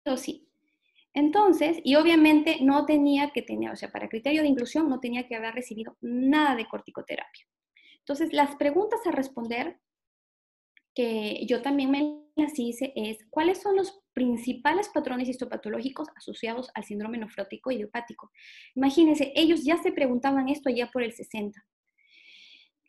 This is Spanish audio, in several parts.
o sí. Entonces, y obviamente no tenía que tener, o sea, para criterio de inclusión no tenía que haber recibido nada de corticoterapia. Entonces, las preguntas a responder que yo también me las hice es, ¿cuáles son los principales patrones histopatológicos asociados al síndrome nefrótico idiopático? Imagínense, ellos ya se preguntaban esto ya por el 60.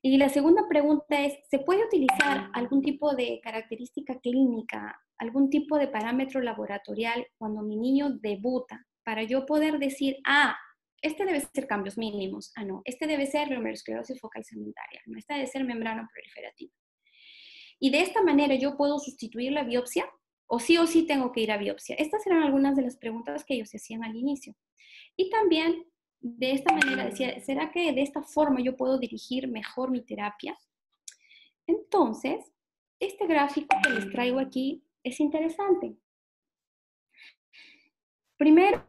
Y la segunda pregunta es, ¿se puede utilizar algún tipo de característica clínica, algún tipo de parámetro laboratorial cuando mi niño debuta para yo poder decir, ah, este debe ser cambios mínimos, ah, no, este debe ser glomerulosclerosis focal segmentaria, no, esta debe ser membrana proliferativa? Y de esta manera yo puedo sustituir la biopsia o sí tengo que ir a biopsia. Estas eran algunas de las preguntas que ellos se hacían al inicio. Y también de esta manera decía, ¿será que de esta forma yo puedo dirigir mejor mi terapia? Entonces, este gráfico que les traigo aquí es interesante. Primero,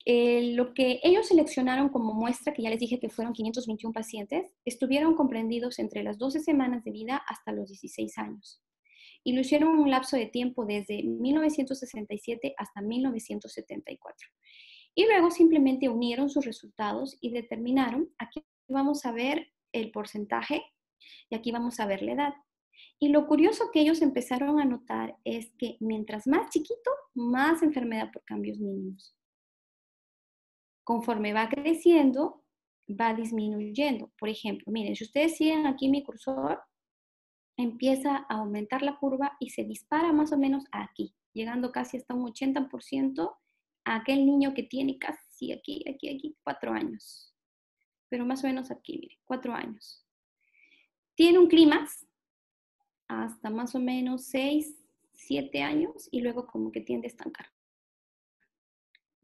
lo que ellos seleccionaron como muestra, que ya les dije que fueron 521 pacientes, estuvieron comprendidos entre las 12 semanas de vida hasta los 16 años. Y lo hicieron en un lapso de tiempo desde 1967 hasta 1974. Y luego simplemente unieron sus resultados y determinaron, aquí vamos a ver el porcentaje y aquí vamos a ver la edad. Y lo curioso que ellos empezaron a notar es que mientras más chiquito, más enfermedad por cambios mínimos. Conforme va creciendo, va disminuyendo. Por ejemplo, miren, si ustedes siguen aquí mi cursor, empieza a aumentar la curva y se dispara más o menos aquí, llegando casi hasta un 80% a aquel niño que tiene casi aquí, 4 años. Pero más o menos aquí, miren, 4 años. Tiene un clímax hasta más o menos 6, 7 años y luego como que tiende a estancar.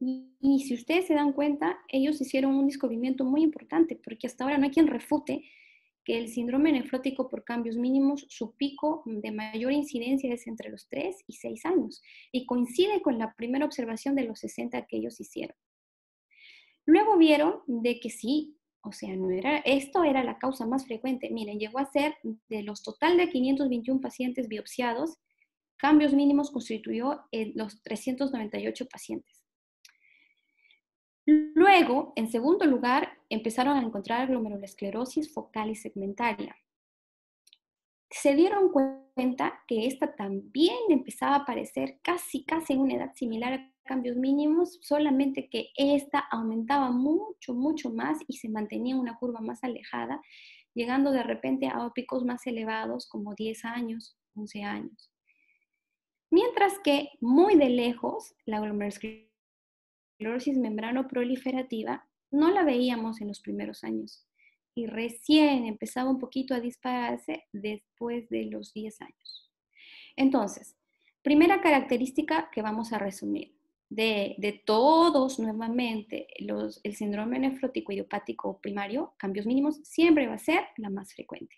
Y si ustedes se dan cuenta, ellos hicieron un descubrimiento muy importante, porque hasta ahora no hay quien refute que el síndrome nefrótico por cambios mínimos, su pico de mayor incidencia es entre los 3 y 6 años, y coincide con la primera observación de los 60 que ellos hicieron. Luego vieron de que sí, o sea, esto era la causa más frecuente. Miren, llegó a ser de los total de 521 pacientes biopsiados, cambios mínimos constituyó en los 398 pacientes. Luego, en segundo lugar, empezaron a encontrar glomerulosclerosis focal y segmentaria. Se dieron cuenta que esta también empezaba a aparecer casi en una edad similar a cambios mínimos, solamente que esta aumentaba mucho más y se mantenía en una curva más alejada, llegando de repente a picos más elevados como 10 años, 11 años. Mientras que muy de lejos, la glomerulosclerosis membrano proliferativa no la veíamos en los primeros años y recién empezaba un poquito a dispararse después de los 10 años. Entonces, primera característica que vamos a resumir. De todos nuevamente, el síndrome nefrótico idiopático primario, cambios mínimos, siempre va a ser la más frecuente.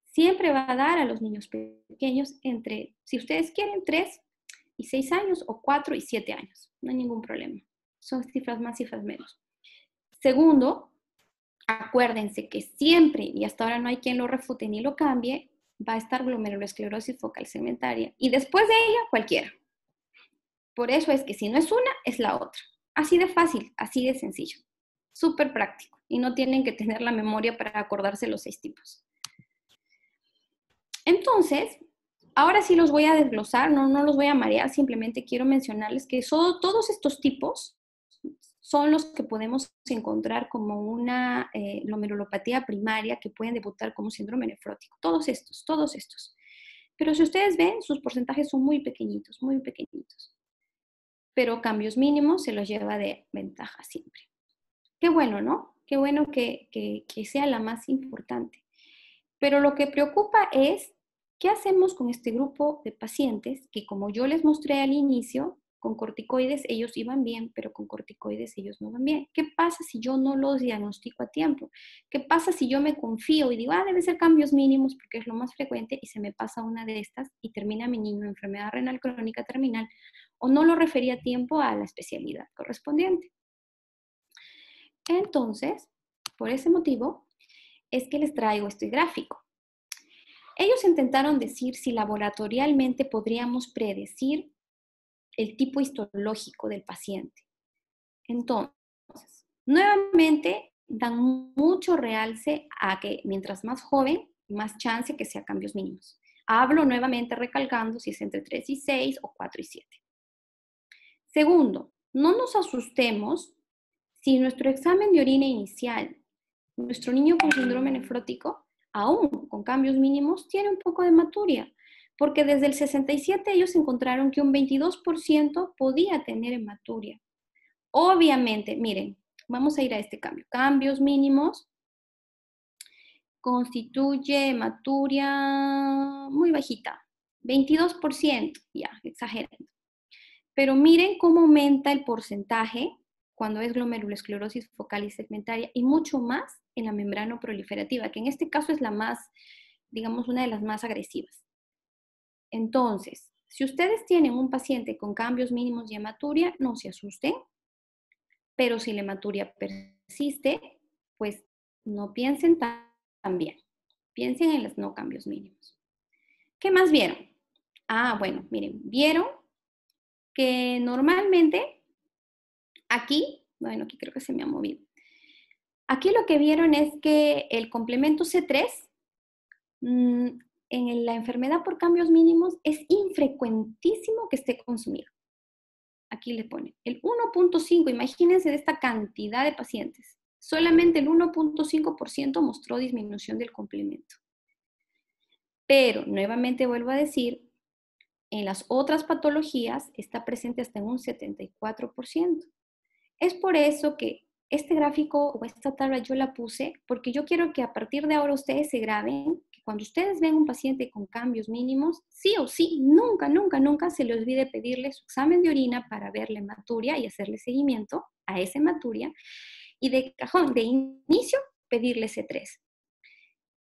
Siempre va a dar a los niños pequeños entre, si ustedes quieren, 3 y 6 años o 4 y 7 años. No hay ningún problema. Son cifras más, cifras menos. Segundo, acuérdense que siempre, y hasta ahora no hay quien lo refute ni lo cambie, va a estar glomerulosclerosis focal segmentaria. Y después de ella, cualquiera. Por eso es que si no es una, es la otra. Así de fácil, así de sencillo. Súper práctico. Y no tienen que tener la memoria para acordarse los 6 tipos. Entonces, ahora sí los voy a desglosar, no los voy a marear, simplemente quiero mencionarles que todos estos tipos son los que podemos encontrar como una glomerulopatía primaria que pueden debutar como síndrome nefrótico. Todos estos. Pero si ustedes ven, sus porcentajes son muy pequeñitos, muy pequeñitos. Pero cambios mínimos se los lleva de ventaja siempre. Qué bueno, ¿no? Qué bueno que sea la más importante. Pero lo que preocupa es, ¿qué hacemos con este grupo de pacientes que, como yo les mostré al inicio, con corticoides ellos iban bien, pero con corticoides ellos no van bien? ¿Qué pasa si yo no los diagnostico a tiempo? ¿Qué pasa si yo me confío y digo, debe ser cambios mínimos porque es lo más frecuente y se me pasa una de estas y termina mi niño en enfermedad renal crónica terminal o no lo referí a tiempo a la especialidad correspondiente? Entonces, por ese motivo, es que les traigo este gráfico. Ellos intentaron decir si laboratorialmente podríamos predecir el tipo histológico del paciente. Entonces, nuevamente dan mucho realce a que mientras más joven, más chance que sea cambios mínimos. Hablo nuevamente recalcando si es entre 3 y 6 o 4 y 7. Segundo, no nos asustemos si nuestro examen de orina inicial, nuestro niño con síndrome nefrótico, aún con cambios mínimos, tiene un poco de hematuria, porque desde el 67 ellos encontraron que un 22% podía tener hematuria. Obviamente, miren, vamos a ir a este cambio. Cambios mínimos constituye hematuria muy bajita, 22%, ya, exagerando. Pero miren cómo aumenta el porcentaje cuando es glomerulosclerosis focal y segmentaria y mucho más en la membrana proliferativa, que en este caso es la más, digamos, una de las más agresivas. Entonces, si ustedes tienen un paciente con cambios mínimos de hematuria, no se asusten, pero si la hematuria persiste, pues no piensen tan bien. Piensen en los no cambios mínimos. ¿Qué más vieron? Ah, bueno, miren, vieron que normalmente aquí, bueno, aquí creo que se me ha movido. Aquí lo que vieron es que el complemento C3 en la enfermedad por cambios mínimos es infrecuentísimo que esté consumido. Aquí le pone el 1.5, imagínense de esta cantidad de pacientes. Solamente el 1.5% mostró disminución del complemento. Pero, nuevamente vuelvo a decir, en las otras patologías está presente hasta en un 74%. Es por eso que este gráfico o esta tabla yo la puse, porque yo quiero que a partir de ahora ustedes se graben, que cuando ustedes ven un paciente con cambios mínimos, sí o sí, nunca, nunca, nunca se le olvide pedirle su examen de orina para ver la hematuria y hacerle seguimiento a esa hematuria, y de cajón, de inicio, pedirle C3.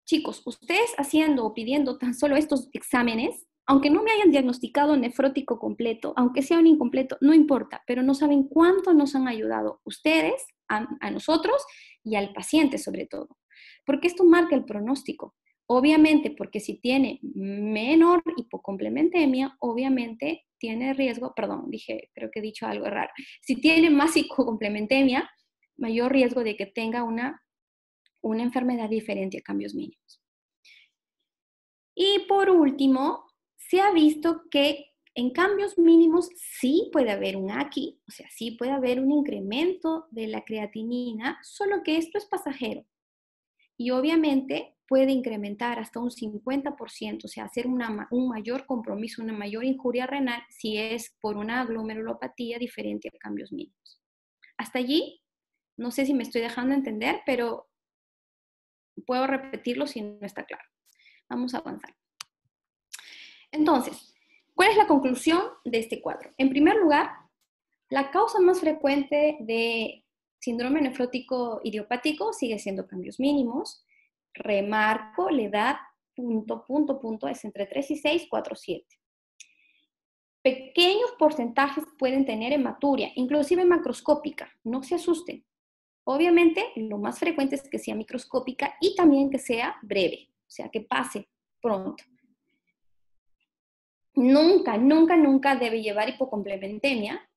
Chicos, ustedes haciendo o pidiendo tan solo estos exámenes, aunque no me hayan diagnosticado nefrótico completo, aunque sea un incompleto, no importa, pero no saben cuánto nos han ayudado ustedes, a nosotros y al paciente sobre todo. Porque esto marca el pronóstico. Obviamente, porque si tiene menor hipocomplementemia, obviamente tiene riesgo, perdón, creo que he dicho algo raro. Si tiene más hipocomplementemia, mayor riesgo de que tenga una enfermedad diferente a cambios mínimos. Y por último, se ha visto que en cambios mínimos sí puede haber un AKI, o sea, sí puede haber un incremento de la creatinina, solo que esto es pasajero. Y obviamente puede incrementar hasta un 50%, o sea, hacer un mayor compromiso, una mayor injuria renal si es por una glomerulopatía diferente a cambios mínimos. Hasta allí, no sé si me estoy dejando entender, pero puedo repetirlo si no está claro. Vamos a avanzar. Entonces, ¿cuál es la conclusión de este cuadro? En primer lugar, la causa más frecuente de síndrome nefrótico idiopático sigue siendo cambios mínimos. Remarco, la edad, punto, es entre 3 y 6, 4, 7. Pequeños porcentajes pueden tener hematuria, inclusive macroscópica, no se asusten. Obviamente, lo más frecuente es que sea microscópica y también que sea breve, o sea, que pase pronto. Nunca, nunca, nunca debe llevar hipocomplementemia.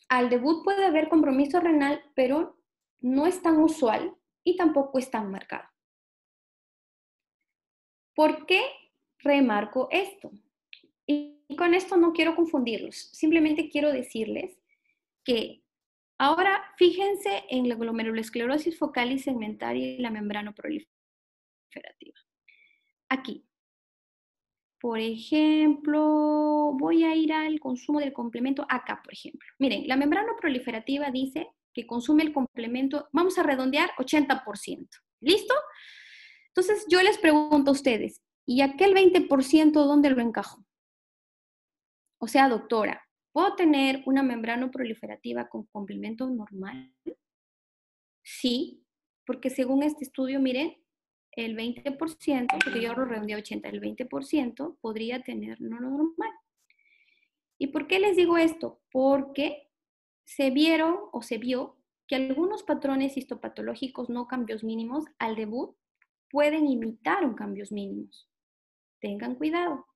Al debut puede haber compromiso renal, pero no es tan usual y tampoco es tan marcado. ¿Por qué remarco esto? Y con esto no quiero confundirlos, simplemente quiero decirles que ahora fíjense en la glomerulosclerosis focal y segmentaria y la membrana proliferativa. Aquí, por ejemplo, voy a ir al consumo del complemento acá, por ejemplo. Miren, la membrana proliferativa dice que consume el complemento, vamos a redondear, 80%. ¿Listo? Entonces, yo les pregunto a ustedes, ¿y aquel 20% dónde lo encajo? O sea, doctora, ¿puedo tener una membrana proliferativa con complemento normal? Sí, porque según este estudio, miren, el 20%, porque yo lo redondeé a 80, el 20% podría tener no normal. ¿Y por qué les digo esto? Porque se vieron o se vio que algunos patrones histopatológicos no cambios mínimos al debut pueden imitar un cambios mínimos. Tengan cuidado.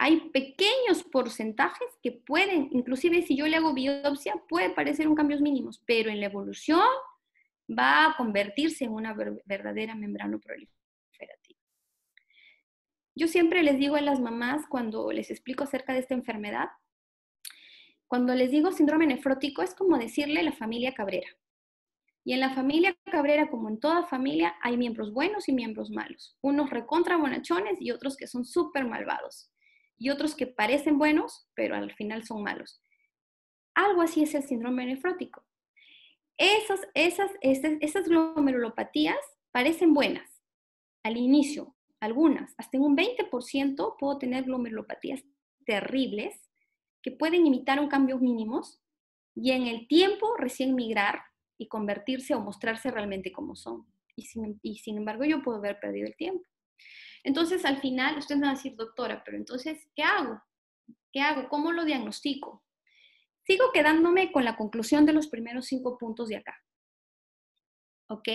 hay pequeños porcentajes que pueden, inclusive si yo le hago biopsia, puede parecer un cambios mínimos, pero en la evolución va a convertirse en una verdadera membrana proliferativa. Yo siempre les digo a las mamás cuando les explico acerca de esta enfermedad, cuando les digo síndrome nefrótico es como decirle la familia Cabrera. Y en la familia Cabrera, como en toda familia, hay miembros buenos y miembros malos. Unos recontra bonachones y otros que son súper malvados. Y otros que parecen buenos, pero al final son malos. Algo así es el síndrome nefrótico. Esas glomerulopatías parecen buenas al inicio, algunas. Hasta en un 20% puedo tener glomerulopatías terribles que pueden imitar un cambios mínimos y en el tiempo recién migrar y convertirse o mostrarse realmente como son. Y sin embargo, yo puedo haber perdido el tiempo. Entonces, al final, ustedes van a decir, doctora, pero entonces, ¿qué hago? ¿Qué hago? ¿Cómo lo diagnostico? Sigo quedándome con la conclusión de los primeros 5 puntos de acá. ¿Ok?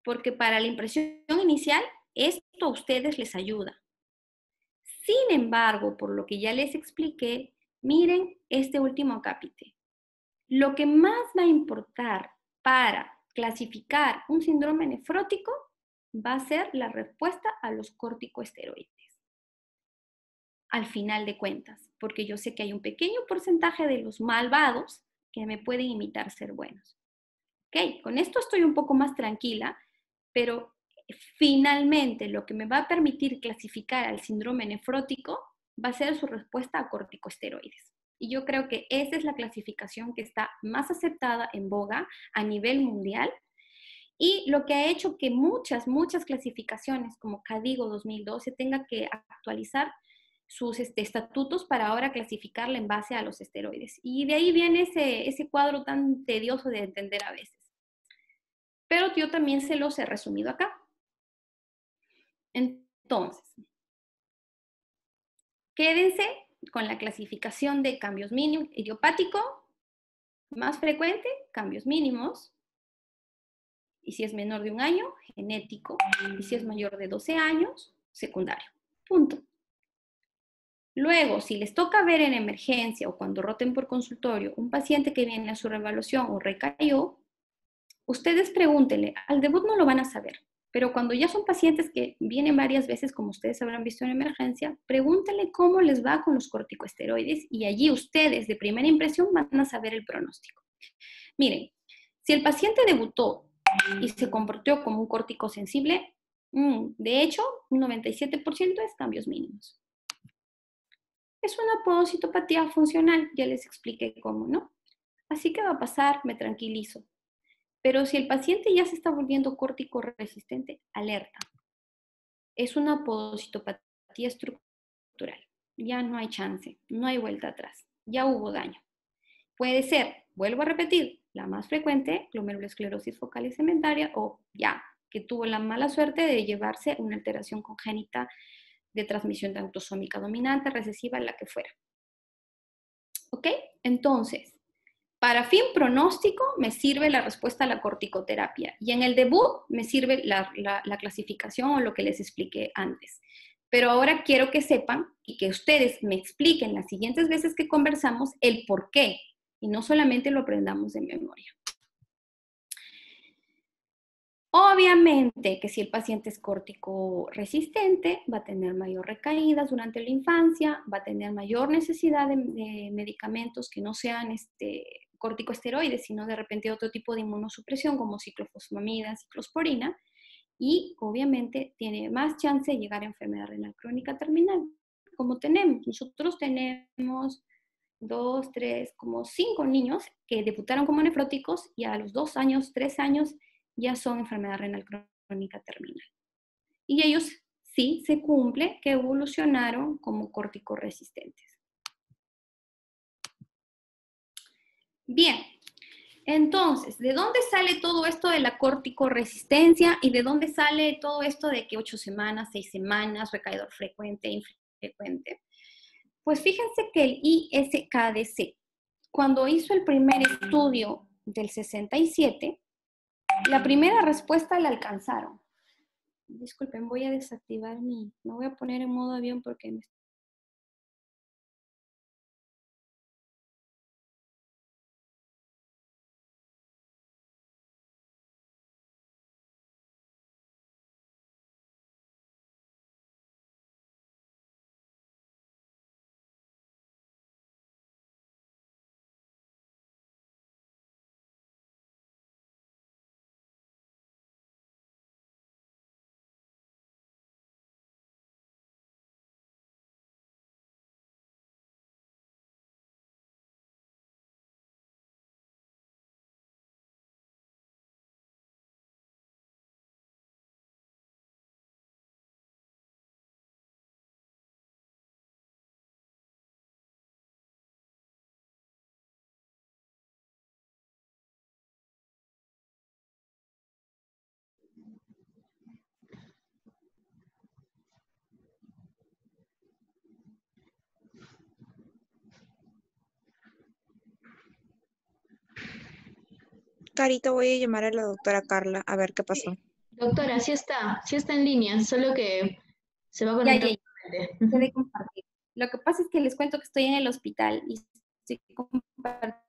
Porque para la impresión inicial, esto a ustedes les ayuda. Sin embargo, por lo que ya les expliqué, miren este último acápite. Lo que más va a importar para clasificar un síndrome nefrótico va a ser la respuesta a los corticosteroides. Al final de cuentas, porque yo sé que hay un pequeño porcentaje de los malvados que me pueden imitar ser buenos. Ok, con esto estoy un poco más tranquila, pero finalmente lo que me va a permitir clasificar al síndrome nefrótico va a ser su respuesta a corticosteroides. Y yo creo que esa es la clasificación que está más aceptada en boga a nivel mundial y lo que ha hecho que muchas clasificaciones como CADIGO 2012 tenga que actualizar sus estatutos para ahora clasificarla en base a los esteroides. Y de ahí viene ese cuadro tan tedioso de entender a veces. Pero yo también se los he resumido acá. Entonces, quédense con la clasificación de cambios mínimos, idiopático, más frecuente, cambios mínimos, y si es menor de 1 año, genético, y si es mayor de 12 años, secundario. Punto. Luego, si les toca ver en emergencia o cuando roten por consultorio un paciente que viene a su reevaluación o recayó, ustedes pregúntenle, al debut no lo van a saber, pero cuando ya son pacientes que vienen varias veces, como ustedes habrán visto en emergencia, pregúntenle cómo les va con los corticosteroides y allí ustedes de primera impresión van a saber el pronóstico. Miren, si el paciente debutó y se comportó como un córtico sensible, de hecho, un 97% es cambios mínimos. Es una podocitopatía funcional, ya les expliqué cómo, ¿no? Así que va a pasar, me tranquilizo. Pero si el paciente ya se está volviendo córtico resistente, alerta. Es una podocitopatía estructural. Ya no hay chance, no hay vuelta atrás. Ya hubo daño. Puede ser, vuelvo a repetir, la más frecuente, glomerulosclerosis focal y cementaria, o ya, que tuvo la mala suerte de llevarse una alteración congénita de transmisión autosómica dominante, recesiva, la que fuera. ¿Ok? Entonces, para fin pronóstico me sirve la respuesta a la corticoterapia y en el debut me sirve la clasificación o lo que les expliqué antes. Pero ahora quiero que sepan y que ustedes me expliquen las siguientes veces que conversamos el por qué y no solamente lo aprendamos de memoria. Obviamente que si el paciente es córtico resistente, va a tener mayor recaídas durante la infancia, va a tener mayor necesidad de medicamentos que no sean corticosteroides, sino de repente otro tipo de inmunosupresión como ciclofosfamida, ciclosporina, y obviamente tiene más chance de llegar a enfermedad renal crónica terminal, como tenemos. Nosotros tenemos 2, 3, como 5 niños que debutaron como nefróticos y a los 2 años, 3 años ya son enfermedad renal crónica terminal. Y ellos sí se cumple que evolucionaron como corticoresistentes. Bien, entonces, ¿de dónde sale todo esto de la corticoresistencia y de dónde sale todo esto de que 8 semanas, 6 semanas, recaidor frecuente, infrecuente? Pues fíjense que el ISKDC, cuando hizo el primer estudio del 67, la primera respuesta la alcanzaron. Disculpen, voy a desactivar me voy a poner en modo avión porque me Carita, voy a llamar a la doctora Carla a ver qué pasó. Doctora, sí está en línea, solo que se va a Ya, conectar ya, nuevamente. puede compartir. Lo que pasa es que les cuento que estoy en el hospital y estoy compartiendo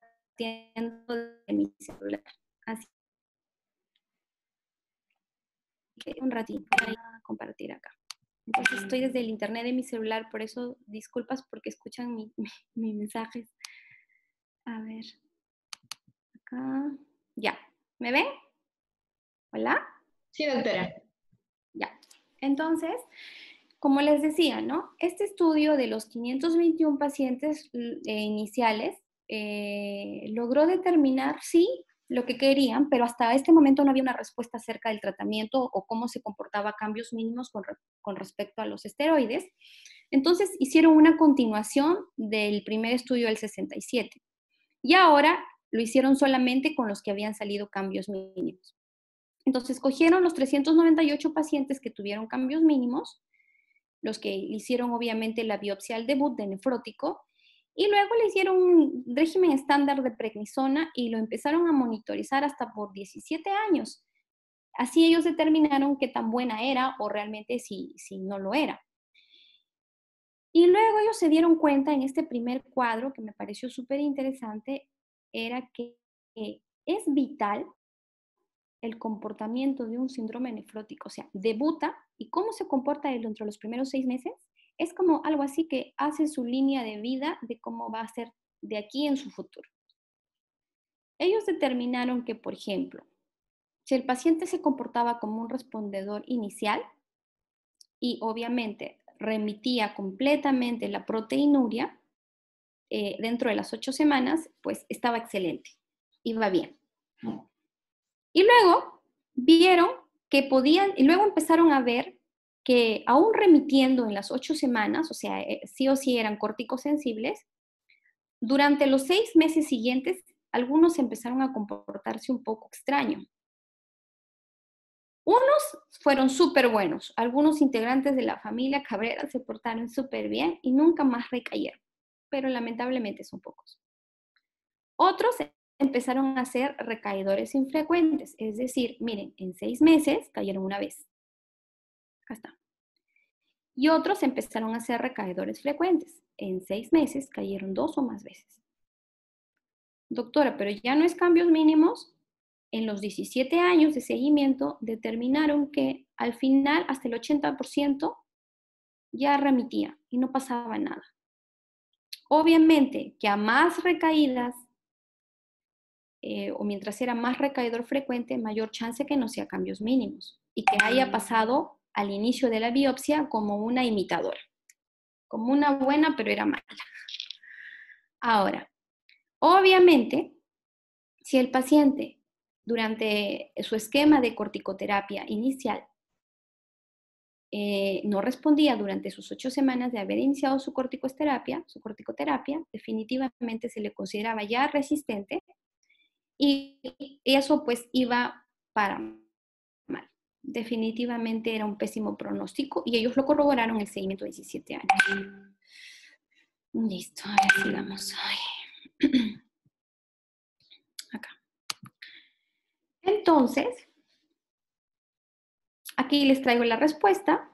de mi celular. Así que un ratito voy a compartir acá. Entonces estoy desde el internet de mi celular, por eso disculpas porque escuchan mis mensajes. A ver, acá. Ya, ¿me ven? ¿Hola? Sí, doctora. Ya. Entonces, como les decía, ¿no? Este estudio de los 521 pacientes iniciales logró determinar, sí, lo que querían, pero hasta este momento no había una respuesta acerca del tratamiento o cómo se comportaba cambios mínimos con respecto a los esteroides. Entonces, hicieron una continuación del primer estudio del 67 y ahora lo hicieron solamente con los que habían salido cambios mínimos. Entonces, cogieron los 398 pacientes que tuvieron cambios mínimos, los que le hicieron obviamente la biopsia al debut de nefrótico, y luego le hicieron un régimen estándar de prednisona y lo empezaron a monitorizar hasta por 17 años. Así ellos determinaron qué tan buena era o realmente si no lo era. Y luego ellos se dieron cuenta en este primer cuadro, que me pareció súper interesante, era que es vital el comportamiento de un síndrome nefrótico, o sea, debuta y cómo se comporta él dentro de los primeros 6 meses, es como algo así que hace su línea de vida de cómo va a ser de aquí en su futuro. Ellos determinaron que, por ejemplo, si el paciente se comportaba como un respondedor inicial y obviamente remitía completamente la proteinuria dentro de las 8 semanas, pues estaba excelente, iba bien. Y luego vieron que podían, y luego empezaron a ver que aún remitiendo en las 8 semanas, o sea, sí o sí eran córticosensibles, durante los 6 meses siguientes, algunos empezaron a comportarse un poco extraño. Unos fueron súper buenos, algunos integrantes de la familia Cabrera se portaron súper bien y nunca más recayeron, pero lamentablemente son pocos. Otros empezaron a ser recaidores infrecuentes, es decir, miren, en 6 meses cayeron una vez. Acá está. Y otros empezaron a ser recaidores frecuentes. En 6 meses cayeron 2 o más veces. Doctora, pero ya no es cambios mínimos. En los 17 años de seguimiento determinaron que al final hasta el 80% ya remitía y no pasaba nada. Obviamente que a más recaídas o mientras era más recaidor frecuente, mayor chance que no sea cambios mínimos y que haya pasado al inicio de la biopsia como una imitadora, como una buena pero era mala. Ahora, obviamente, si el paciente durante su esquema de corticoterapia inicial no respondía durante sus 8 semanas de haber iniciado su corticoterapia, definitivamente se le consideraba ya resistente y eso pues iba para mal. Definitivamente era un pésimo pronóstico y ellos lo corroboraron en el seguimiento de 17 años. Listo, a ver, sigamos. Acá. Entonces, aquí les traigo la respuesta.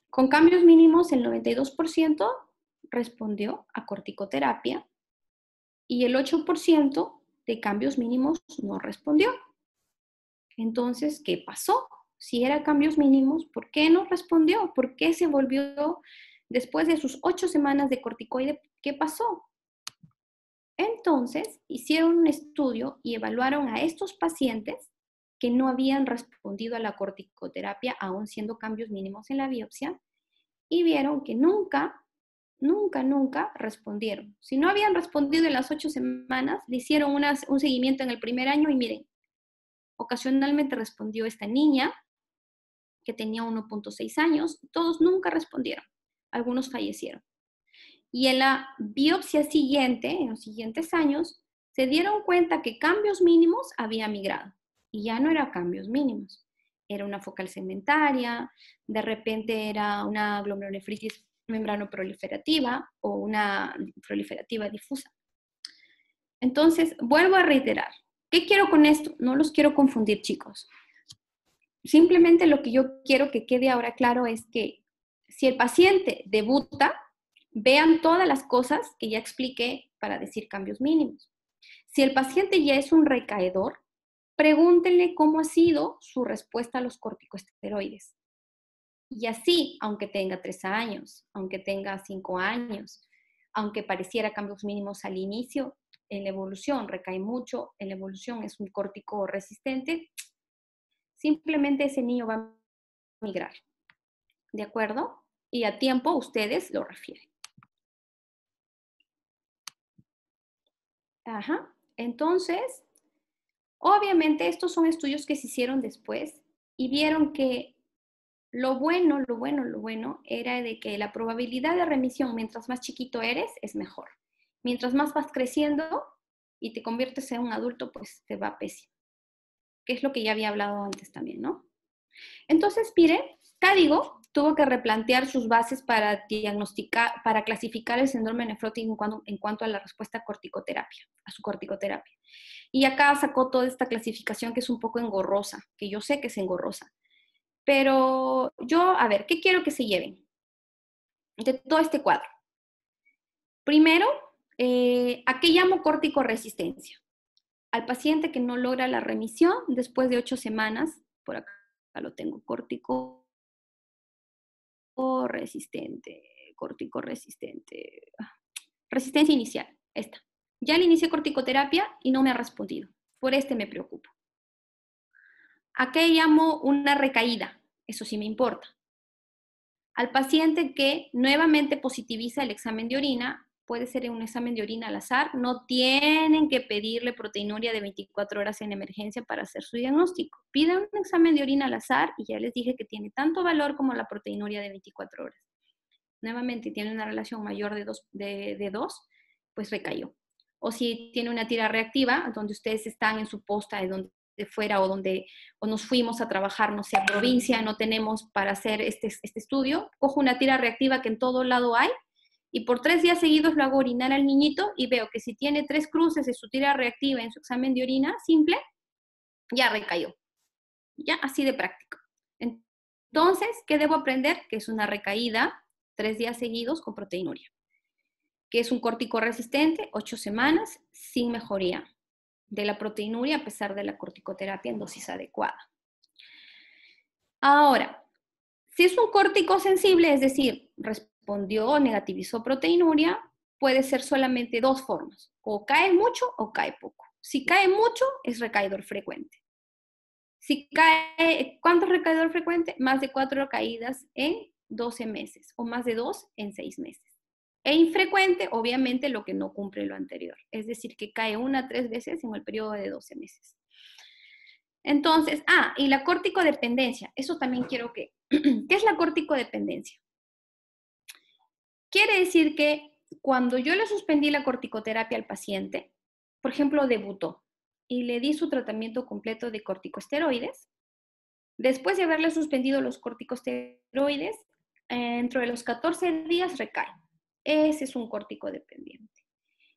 Con cambios mínimos, el 92% respondió a corticoterapia y el 8% de cambios mínimos no respondió. Entonces, ¿qué pasó? Si era cambios mínimos, ¿por qué no respondió? ¿Por qué se volvió después de sus 8 semanas de corticoide? ¿Qué pasó? Entonces, hicieron un estudio y evaluaron a estos pacientes que no habían respondido a la corticoterapia, aún siendo cambios mínimos en la biopsia, y vieron que nunca respondieron. Si no habían respondido en las 8 semanas, le hicieron un seguimiento en el primer año y miren, ocasionalmente respondió esta niña que tenía 1.6 años, todos nunca respondieron, algunos fallecieron. Y en la biopsia siguiente, en los siguientes años, se dieron cuenta que cambios mínimos había migrado. Y ya no eran cambios mínimos. Era una focal segmentaria, de repente era una glomerulonefritis membranoproliferativa o una proliferativa difusa. Entonces, vuelvo a reiterar, ¿Qué quiero con esto? No los quiero confundir, chicos. Simplemente lo que yo quiero que quede ahora claro es que si el paciente debuta, vean todas las cosas que ya expliqué para decir cambios mínimos. Si el paciente ya es un recaedor, pregúntenle cómo ha sido su respuesta a los corticosteroides. Y así, aunque tenga 3 años, aunque tenga 5 años, aunque pareciera cambios mínimos al inicio, en la evolución recae mucho, en la evolución es un córtico resistente, simplemente ese niño va a migrar, ¿de acuerdo? Y a tiempo ustedes lo refieren. Ajá. Entonces, obviamente estos son estudios que se hicieron después y vieron que lo bueno era de que la probabilidad de remisión mientras más chiquito eres es mejor. Mientras más vas creciendo y te conviertes en un adulto, pues te va pésimo. Que es lo que ya había hablado antes también, ¿no? Entonces, miren, Cádigo tuvo que replantear sus bases para diagnosticar, para clasificar el síndrome nefrótico en cuanto a la respuesta a corticoterapia, a su corticoterapia. Y acá sacó toda esta clasificación que es un poco engorrosa, que yo sé que es engorrosa. Pero yo, a ver, ¿qué quiero que se lleven de todo este cuadro? Primero, ¿a qué llamo corticoresistencia? Al paciente que no logra la remisión después de 8 semanas, por acá lo tengo, corticoresistente, resistencia inicial, esta. Ya le inicié corticoterapia y no me ha respondido. Por este me preocupo. ¿A qué llamo una recaída? Eso sí me importa. Al paciente que nuevamente positiviza el examen de orina, puede ser un examen de orina al azar, no tienen que pedirle proteinuria de 24 horas en emergencia para hacer su diagnóstico. Pidan un examen de orina al azar y ya les dije que tiene tanto valor como la proteinuria de 24 horas. Nuevamente tiene una relación mayor de 2, pues recayó. O si tiene una tira reactiva, donde ustedes están en su posta de donde fuera o nos fuimos a trabajar, no sé, a provincia, no tenemos para hacer este estudio, cojo una tira reactiva que en todo lado hay y por 3 días seguidos lo hago orinar al niñito y veo que si tiene 3 cruces de su tira reactiva en su examen de orina simple, ya recayó. Ya, así de práctico. Entonces, ¿qué debo aprender? Que es una recaída 3 días seguidos con proteinuria. Que es un córtico resistente, 8 semanas, sin mejoría de la proteinuria a pesar de la corticoterapia en dosis adecuada. Ahora, si es un córtico sensible, es decir, respondió o negativizó proteinuria, puede ser solamente 2 formas, o cae mucho o cae poco. Si cae mucho, es recaidor frecuente. Si cae, ¿cuánto es recaidor frecuente? Más de 4 caídas en 12 meses o más de 2 en 6 meses. E infrecuente, obviamente, lo que no cumple lo anterior. Es decir, que cae 1 a 3 veces en el periodo de 12 meses. Entonces, y la corticodependencia. Eso también quiero que... ¿Qué es la corticodependencia? Quiere decir que cuando yo le suspendí la corticoterapia al paciente, por ejemplo, debutó y le di su tratamiento completo de corticosteroides, después de haberle suspendido los corticosteroides, dentro de los 14 días recae. Ese es un corticodependiente.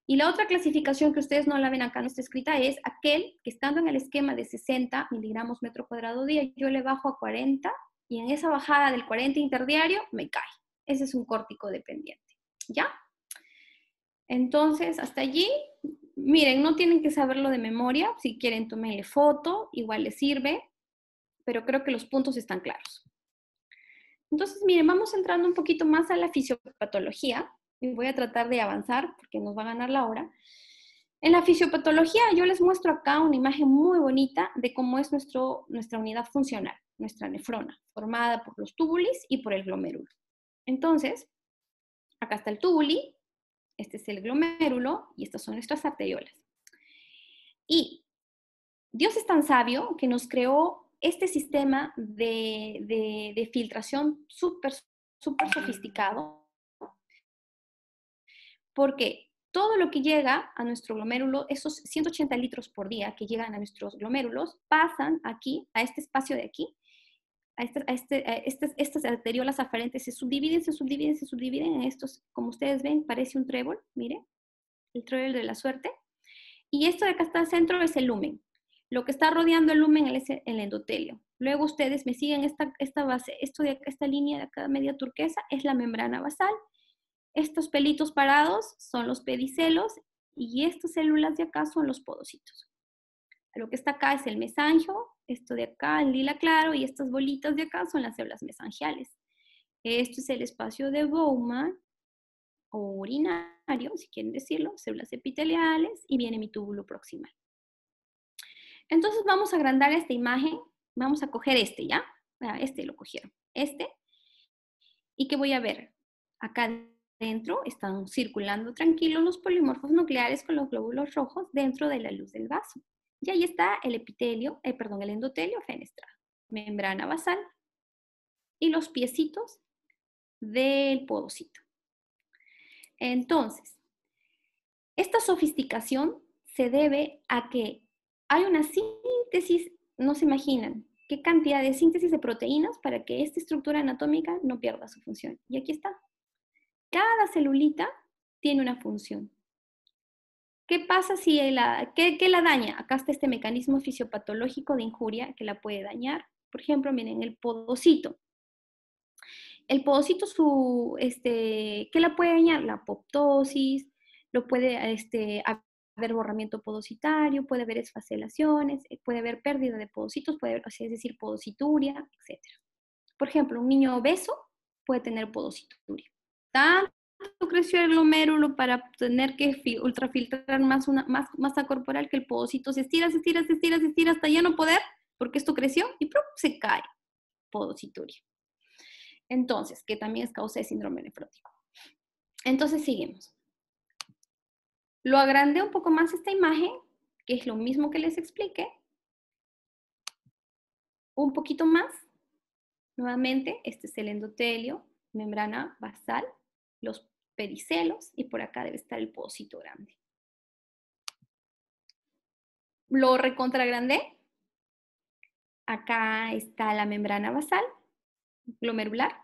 Y la otra clasificación que ustedes no la ven acá, no está escrita, es aquel que estando en el esquema de 60 miligramos metro cuadrado día, yo le bajo a 40 y en esa bajada del 40 interdiario me cae. Ese es un corticodependiente. ¿Ya? Entonces, hasta allí, miren, no tienen que saberlo de memoria. Si quieren, tómenle foto, igual les sirve, pero creo que los puntos están claros. Entonces, miren, vamos entrando un poquito más a la fisiopatología. Y voy a tratar de avanzar porque nos va a ganar la hora. En la fisiopatología yo les muestro acá una imagen muy bonita de cómo es nuestra unidad funcional, nuestra nefrona, formada por los túbulis y por el glomérulo. Entonces, acá está el túbuli, este es el glomérulo y estas son nuestras arteriolas. Y Dios es tan sabio que nos creó este sistema de filtración súper sofisticado, porque todo lo que llega a nuestro glomérulo, esos 180 litros por día que llegan a nuestros glomérulos, pasan aquí, a este espacio de aquí, estas arteriolas aferentes se subdividen en estos, como ustedes ven, parece un trébol, miren, el trébol de la suerte, Y esto de acá está al centro es el lumen. Lo que está rodeando el lumen es el endotelio. Luego ustedes me siguen esta base, esta línea de acá media turquesa es la membrana basal. Estos pelitos parados son los pedicelos y estas células de acá son los podocitos. Lo que está acá es el mesangio, esto de acá, el lila claro, y estas bolitas de acá son las células mesangiales. Esto es el espacio de Bowman, o urinario, si quieren decirlo, células epiteliales, y viene mi túbulo proximal. Entonces vamos a agrandar esta imagen, vamos a coger este, ¿ya? Este lo cogieron, este. ¿Y qué voy a ver? Acá dentro están circulando tranquilos los polimorfos nucleares con los glóbulos rojos dentro de la luz del vaso. Y ahí está el epitelio, el endotelio fenestrado, membrana basal y los piecitos del podocito. Entonces, esta sofisticación se debe a que hay una síntesis, no se imaginan, qué cantidad de síntesis de proteínas para que esta estructura anatómica no pierda su función. Y aquí está. Cada celulita tiene una función. ¿Qué pasa si qué la daña? Acá está este mecanismo fisiopatológico de injuria que la puede dañar. Por ejemplo, miren, el podocito. El podocito, ¿qué la puede dañar? La apoptosis, lo puede haber borramiento podocitario, puede haber esfacelaciones, puede haber pérdida de podocitos, puede haber, es decir, podocituria, etc. Por ejemplo, un niño obeso puede tener podocituria. Tanto creció el glomérulo para tener que ultrafiltrar masa corporal que el podocito se estira hasta ya no poder, porque esto creció y ¡prum! Se cae. Podocituria. Entonces, que también es causa de síndrome nefrótico. Entonces, seguimos. Lo agrandé un poco más esta imagen, que es lo mismo que les expliqué. Un poquito más. Nuevamente, este es el endotelio, membrana basal, los pedicelos, y por acá debe estar el podocito grande. Lo recontragrandé. Acá está la membrana basal, glomerular.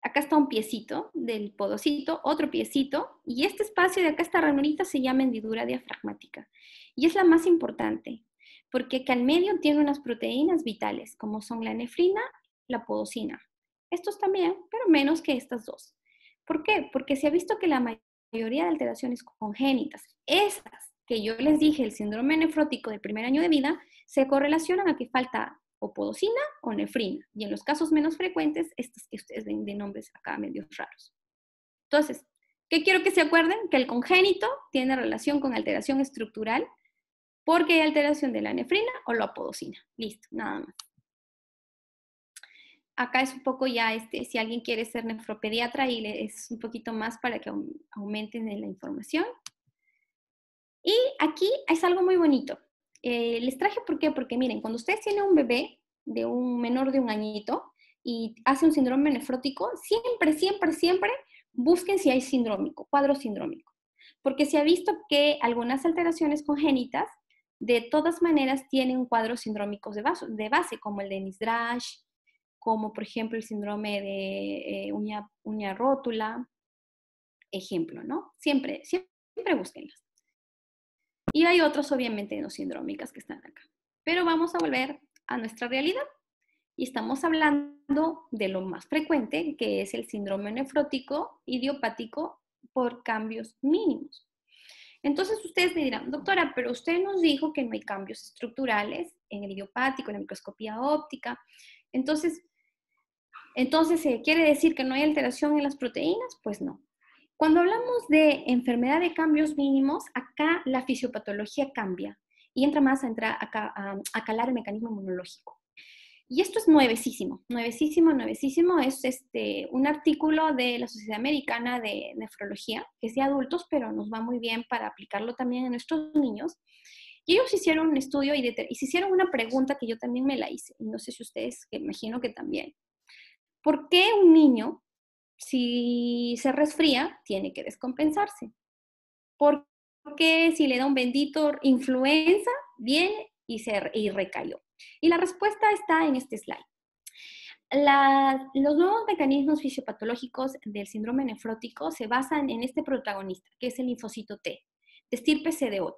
Acá está un piecito del podocito, otro piecito, y este espacio de acá, esta ranurita, se llama hendidura diafragmática. Y es la más importante, porque acá al medio tiene unas proteínas vitales, como son la nefrina, la podocina. Estos también, pero menos que estas dos. ¿Por qué? Porque se ha visto que la mayoría de alteraciones congénitas, esas que yo les dije, el síndrome nefrótico del primer año de vida, se correlacionan a que falta o podocina o nefrina. Y en los casos menos frecuentes, estos que ustedes ven de nombres acá medios raros. Entonces, ¿qué quiero que se acuerden? Que el congénito tiene relación con alteración estructural porque hay alteración de la nefrina o la podocina. Listo, nada más. Acá es un poco ya, si alguien quiere ser nefropediatra, y es un poquito más para que aumenten la información. Y aquí es algo muy bonito. Les traje, ¿por qué? Porque miren, cuando ustedes tienen un bebé de un menor de 1 añito y hace un síndrome nefrótico, siempre busquen si hay cuadro sindrómico. Porque se ha visto que algunas alteraciones congénitas de todas maneras tienen cuadros sindrómicos de base, como el de Nisdrash, como por ejemplo el síndrome de uña rótula, ejemplo, ¿no? Siempre búsquenlas. Y hay otros, obviamente, no sindrómicas que están acá. Pero vamos a volver a nuestra realidad. Y estamos hablando de lo más frecuente, que es el síndrome nefrótico idiopático por cambios mínimos. Entonces ustedes me dirán, doctora, pero usted nos dijo que no hay cambios estructurales en el idiopático, en la microscopía óptica. Entonces ¿quiere decir que no hay alteración en las proteínas? Pues no. Cuando hablamos de enfermedad de cambios mínimos, acá la fisiopatología cambia y entra más a calar el mecanismo inmunológico. Y esto es nuevecísimo. Es un artículo de la Sociedad Americana de Nefrología, que es de adultos, pero nos va muy bien para aplicarlo también a nuestros niños. Y ellos hicieron un estudio y se hicieron una pregunta que yo también me la hice, y no sé si ustedes, que imagino que también. ¿Por qué un niño, si se resfría, tiene que descompensarse? ¿Por qué si le da un bendito influenza, viene y recayó? Y la respuesta está en este slide. Los nuevos mecanismos fisiopatológicos del síndrome nefrótico se basan en este protagonista, que es el linfocito T, de estirpe CD8.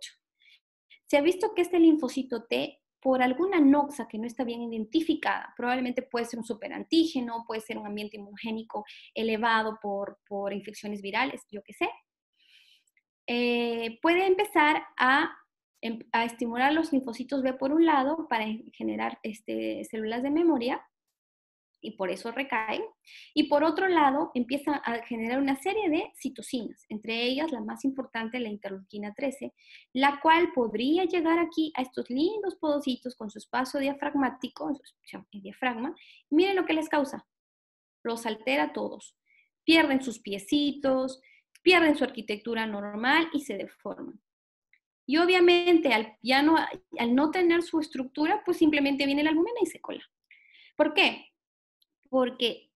se ha visto que este linfocito T, por alguna noxa que no está bien identificada, probablemente puede ser un superantígeno, puede ser un ambiente inmunogénico elevado por infecciones virales, yo qué sé, puede empezar a estimular los linfocitos B por un lado para generar células de memoria, y por eso recaen. Y por otro lado, empieza a generar una serie de citocinas, entre ellas la más importante, la interleuquina 13, la cual podría llegar aquí a estos lindos podocitos con su espacio diafragmático, el diafragma. Miren lo que les causa. Los altera a todos. Pierden sus piecitos, pierden su arquitectura normal y se deforman. Y obviamente, al no tener su estructura, pues simplemente viene la albúmina y se cola. ¿Por qué? Porque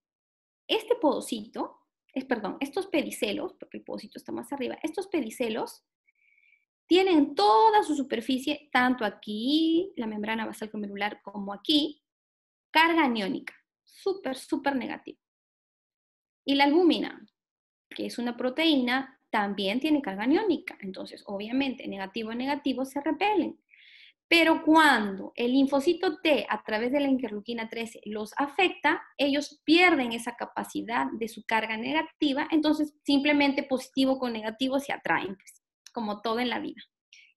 este podocito, estos pedicelos, porque el podocito está más arriba, estos pedicelos tienen toda su superficie, tanto aquí, la membrana basal glomerular, como aquí, carga aniónica, súper, súper negativa. Y la albúmina, que es una proteína, también tiene carga aniónica. Entonces, obviamente, negativo a negativo se repelen. Pero cuando el linfocito T, a través de la interleuquina 13, los afecta, ellos pierden esa capacidad de su carga negativa, entonces simplemente positivo con negativo se atraen, pues, como todo en la vida.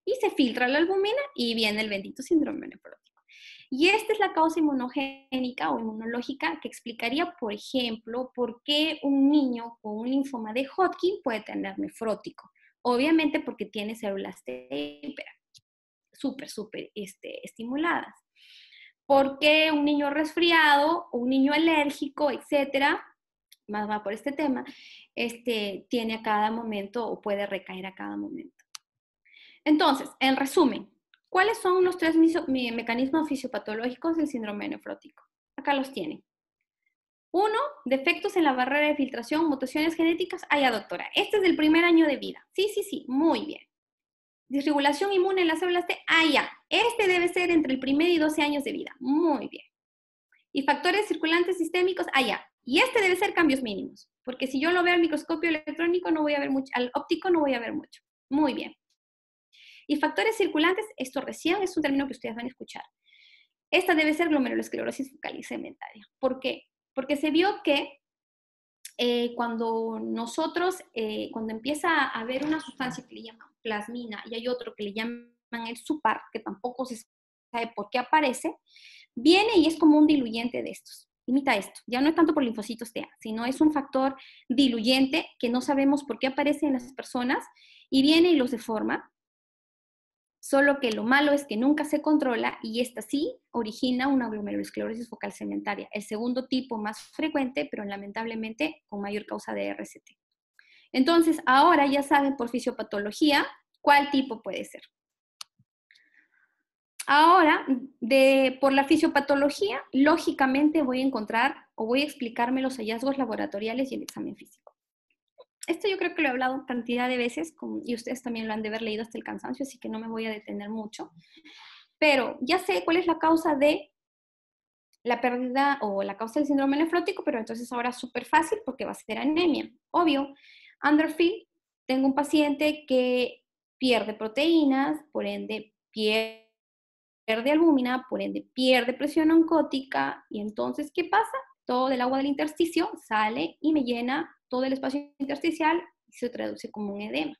Y se filtra la albúmina y viene el bendito síndrome nefrótico. Y esta es la causa inmunogénica o inmunológica que explicaría, por ejemplo, por qué un niño con un linfoma de Hodgkin puede tener nefrótico. Obviamente porque tiene células T súper estimuladas. ¿Por qué un niño resfriado, un niño alérgico, etcétera, más va por este tema, tiene a cada momento o puede recaer a cada momento? Entonces, en resumen, ¿cuáles son los 3 mecanismos fisiopatológicos del síndrome nefrótico? Acá los tienen. 1, defectos en la barrera de filtración, mutaciones genéticas. Ah, ya, doctora, este es del primer año de vida. Sí, muy bien. Disregulación inmune en las células T. Ah, ya. Este debe ser entre el primer y 12 años de vida. Muy bien. Y factores circulantes sistémicos. Ah, ya. Y este debe ser cambios mínimos. Porque si yo lo veo al microscopio electrónico, no voy a ver mucho. Al óptico no voy a ver mucho. Muy bien. Y factores circulantes, esto recién es un término que ustedes van a escuchar. Esta debe ser glomerulosclerosis focal y segmentaria. ¿Por qué? Porque se vio que cuando empieza a haber una sustancia que le llaman plasmina y hay otro que le llaman el SUPAR, que tampoco se sabe por qué aparece, viene y es como un diluyente de estos. Imita esto. Ya no es tanto por linfocitos T, sino es un factor diluyente que no sabemos por qué aparece en las personas y viene y los deforma. Solo que lo malo es que nunca se controla y esta sí origina una glomerulosclerosis focal segmentaria, el segundo tipo más frecuente, pero lamentablemente con mayor causa de RCT. Entonces, ahora ya saben por fisiopatología cuál tipo puede ser. Ahora, por la fisiopatología, lógicamente voy a encontrar o voy a explicarme los hallazgos laboratoriales y el examen físico. Esto yo creo que lo he hablado cantidad de veces y ustedes también lo han de haber leído hasta el cansancio, así que no me voy a detener mucho. Pero ya sé cuál es la causa de la pérdida o la causa del síndrome nefrótico, pero entonces ahora es súper fácil porque va a ser anemia. Obvio, Underfield, tengo un paciente que pierde proteínas, por ende pierde albúmina, por ende pierde presión oncótica, y entonces, ¿qué pasa? Todo el agua del intersticio sale y me llena todo el espacio intersticial y se traduce como un edema.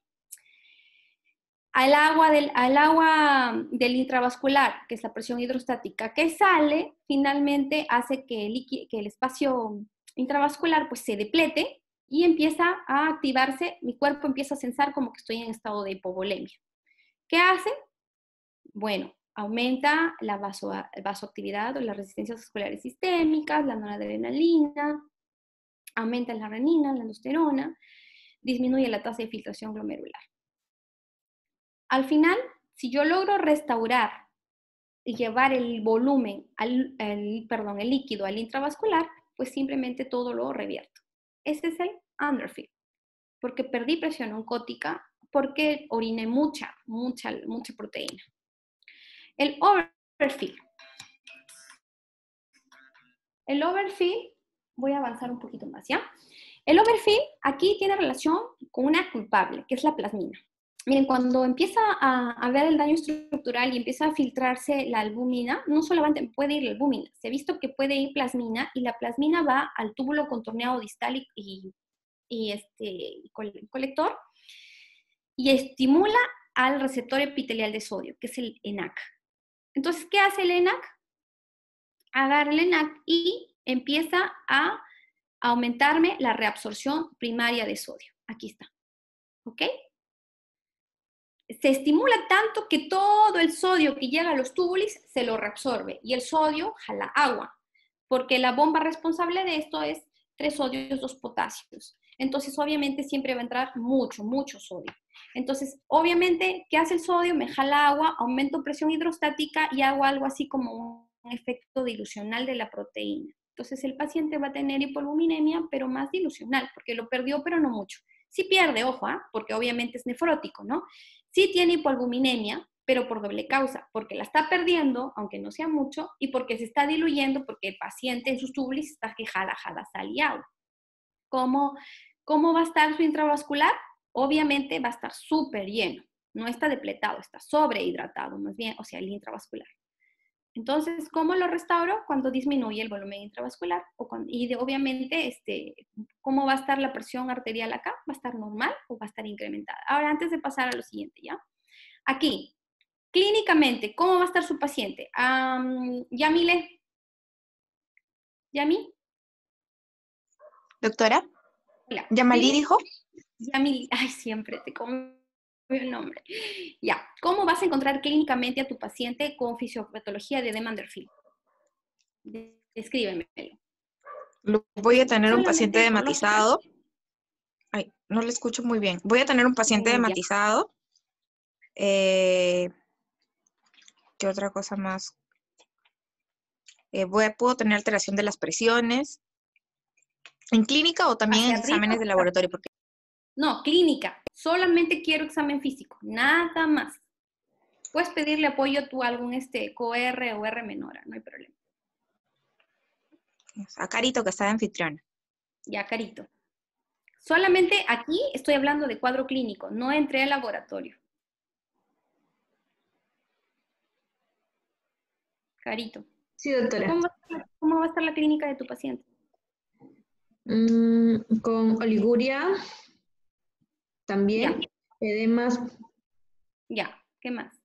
Al agua del intravascular, que es la presión hidrostática que sale, finalmente hace que el espacio intravascular pues se deplete y empieza a activarse, mi cuerpo empieza a sensar como que estoy en estado de hipovolemia. ¿Qué hace? Bueno, aumenta la vasoactividad o las resistencias vasculares sistémicas, la noradrenalina, aumenta la renina, la aldosterona, disminuye la tasa de filtración glomerular. Al final, si yo logro restaurar y llevar el volumen, el líquido al intravascular, pues simplemente todo lo revierto. Ese es el underfield, porque perdí presión oncótica, porque oriné mucha proteína. El overfill. El overfill, voy a avanzar un poquito más, ¿ya? El overfill aquí tiene relación con una culpable, que es la plasmina. Miren, cuando empieza a haber el daño estructural y empieza a filtrarse la albúmina, no solamente puede ir la albúmina, se ha visto que puede ir plasmina y la plasmina va al túbulo contorneado distal y colector y estimula al receptor epitelial de sodio, que es el ENaC. Entonces, ¿qué hace el ENaC? Agarra el ENaC y empieza a aumentarme la reabsorción primaria de sodio. Aquí está. ¿Ok? Se estimula tanto que todo el sodio que llega a los túbulos se lo reabsorbe y el sodio jala agua, porque la bomba responsable de esto es 3 sodios, 2 potasios. Entonces, obviamente, siempre va a entrar mucho, mucho sodio. Entonces, obviamente, ¿qué hace el sodio? Me jala agua, aumento presión hidrostática y hago algo así como un efecto dilucional de la proteína. Entonces, el paciente va a tener hipoalbuminemia, pero más dilucional, porque lo perdió, pero no mucho. Sí pierde, ojo, porque obviamente es nefrótico, ¿no? Sí tiene hipoalbuminemia, pero por doble causa, porque la está perdiendo, aunque no sea mucho, y porque se está diluyendo, porque el paciente en sus túbulos está que jala sal y agua. ¿Cómo va a estar su intravascular? Obviamente va a estar súper lleno, no está depletado, está sobrehidratado, más bien, o sea, el intravascular. Entonces, ¿cómo lo restauro? Cuando disminuye el volumen intravascular. Obviamente, ¿cómo va a estar la presión arterial acá? ¿Va a estar normal o va a estar incrementada? Ahora, antes de pasar a lo siguiente, ¿ya? Aquí, clínicamente, ¿cómo va a estar su paciente? Yamile. ¿Yami? Doctora, Hola. ¿Yamalí dijo? Yamile. Ay, siempre te como el nombre. Ya. ¿Cómo vas a encontrar clínicamente a tu paciente con fisiopatología de Demanderfield? Descríbemelo. Voy a tener un paciente Solamente por lógica. dematizado. Ay, no le escucho muy bien. Voy a tener un paciente Ya. dematizado. ¿Qué otra cosa más? Puedo tener alteración de las presiones. ¿En clínica o también en Hacia arriba. exámenes de laboratorio? Porque No, clínica. Solamente quiero examen físico. Nada más. Puedes pedirle apoyo tú a algún COR o R menor, no hay problema. a Carito, que está de anfitriona. Ya, Carito. Solamente aquí estoy hablando de cuadro clínico, no entré al laboratorio. Carito. Sí, doctora. ¿Cómo va a estar la clínica de tu paciente? Con oliguria también, Ya. edemas. Ya, ¿qué más?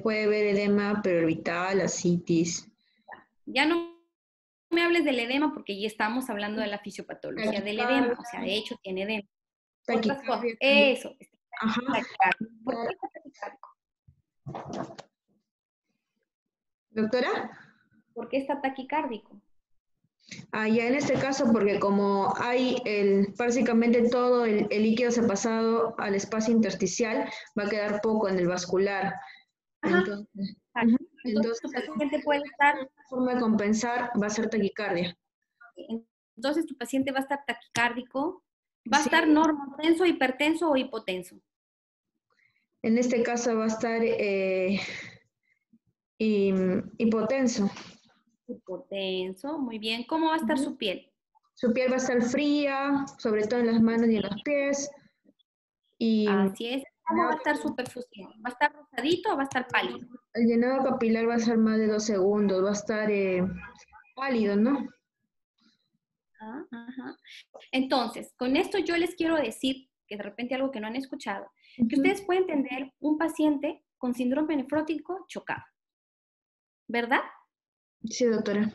Puede haber edema preorbital, ascitis. Ya no me hables del edema porque ya estamos hablando de la fisiopatología del edema, o sea, de hecho tiene edema. Otras cosas, Taquicardia también. eso. Ajá. ¿Por qué está taquicárdico? Doctora. ¿Por qué está taquicárdico? Ya en este caso, porque como hay básicamente todo el líquido se ha pasado al espacio intersticial, va a quedar poco en el vascular. Ajá. Entonces, tu paciente puede estar... la forma de compensar va a ser taquicardia. Entonces tu paciente va a estar taquicárdico, va a Sí. estar normotenso, hipertenso o hipotenso. En este caso va a estar hipotenso. Hipotenso, muy bien. ¿Cómo va a estar su piel? Su piel va a estar fría, sobre todo en las manos y en los pies. Y Así es. ¿Cómo va a estar su perfusión? ¿Va a estar rosadito o va a estar pálido? el llenado capilar va a ser más de 2 segundos, va a estar pálido, ¿no? Ajá. Entonces, con esto yo les quiero decir, que de repente algo que no han escuchado, que ustedes pueden tener un paciente con síndrome nefrótico chocado, ¿verdad? Sí, doctora.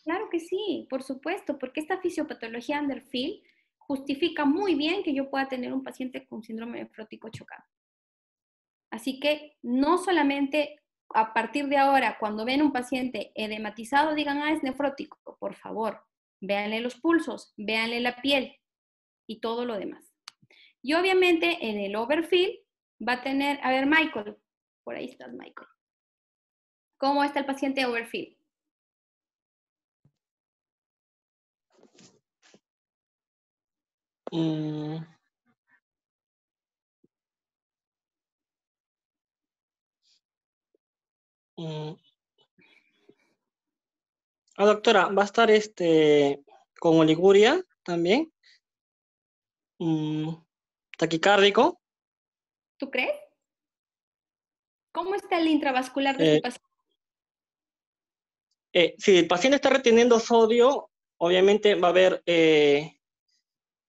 Claro que sí, por supuesto, porque esta fisiopatología Underfield justifica muy bien que yo pueda tener un paciente con síndrome nefrótico chocado. Así que no solamente a partir de ahora, cuando ven un paciente edematizado, digan, es nefrótico, por favor, véanle los pulsos, véanle la piel y todo lo demás. Y obviamente en el overfill va a tener, a ver, Michael, por ahí estás, Michael. ¿Cómo está el paciente overfill? Doctora, ¿va a estar con oliguria también? Taquicárdico. ¿Tú crees? ¿Cómo está el intravascular de este paciente? Si el paciente está reteniendo sodio, obviamente va a haber, el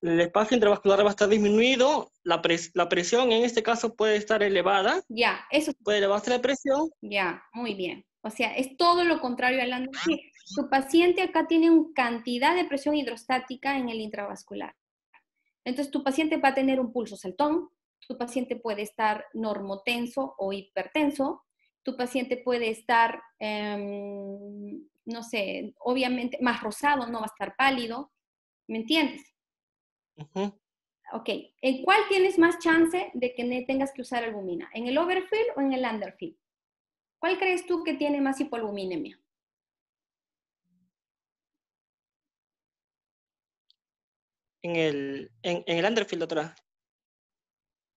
espacio intravascular va a estar disminuido, la presión en este caso puede estar elevada, Ya, eso, puede elevarse la presión. ya, muy bien. O sea, es todo lo contrario al Underfield. Tu paciente acá tiene una cantidad de presión hidrostática en el intravascular. Entonces, tu paciente va a tener un pulso saltón, tu paciente puede estar normotenso o hipertenso, tu paciente puede estar, no sé, obviamente más rosado, no va a estar pálido, ¿me entiendes? Uh-huh. Ok, ¿en cuál tienes más chance de que tengas que usar albumina? ¿En el overfill o en el underfill? ¿Cuál crees tú que tiene más hipoalbuminemia? En el Underfield, doctora. Ah,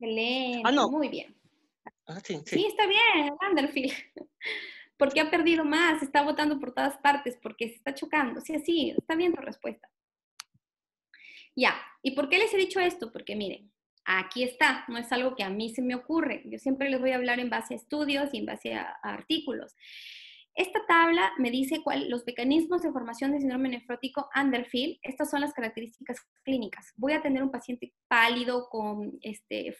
Excelente, no. muy bien. Ah, sí, Sí, sí. está bien, el underfill. Porque ha perdido más, está botando por todas partes, porque se está chocando. Sí, sí, está bien tu respuesta. Ya, ¿y por qué les he dicho esto? Porque miren, aquí está, no es algo que a mí se me ocurre. Yo siempre les voy a hablar en base a estudios y en base a artículos. Esta tabla me dice los mecanismos de formación de síndrome nefrótico Underfield. Estas son las características clínicas. Voy a tener un paciente pálido con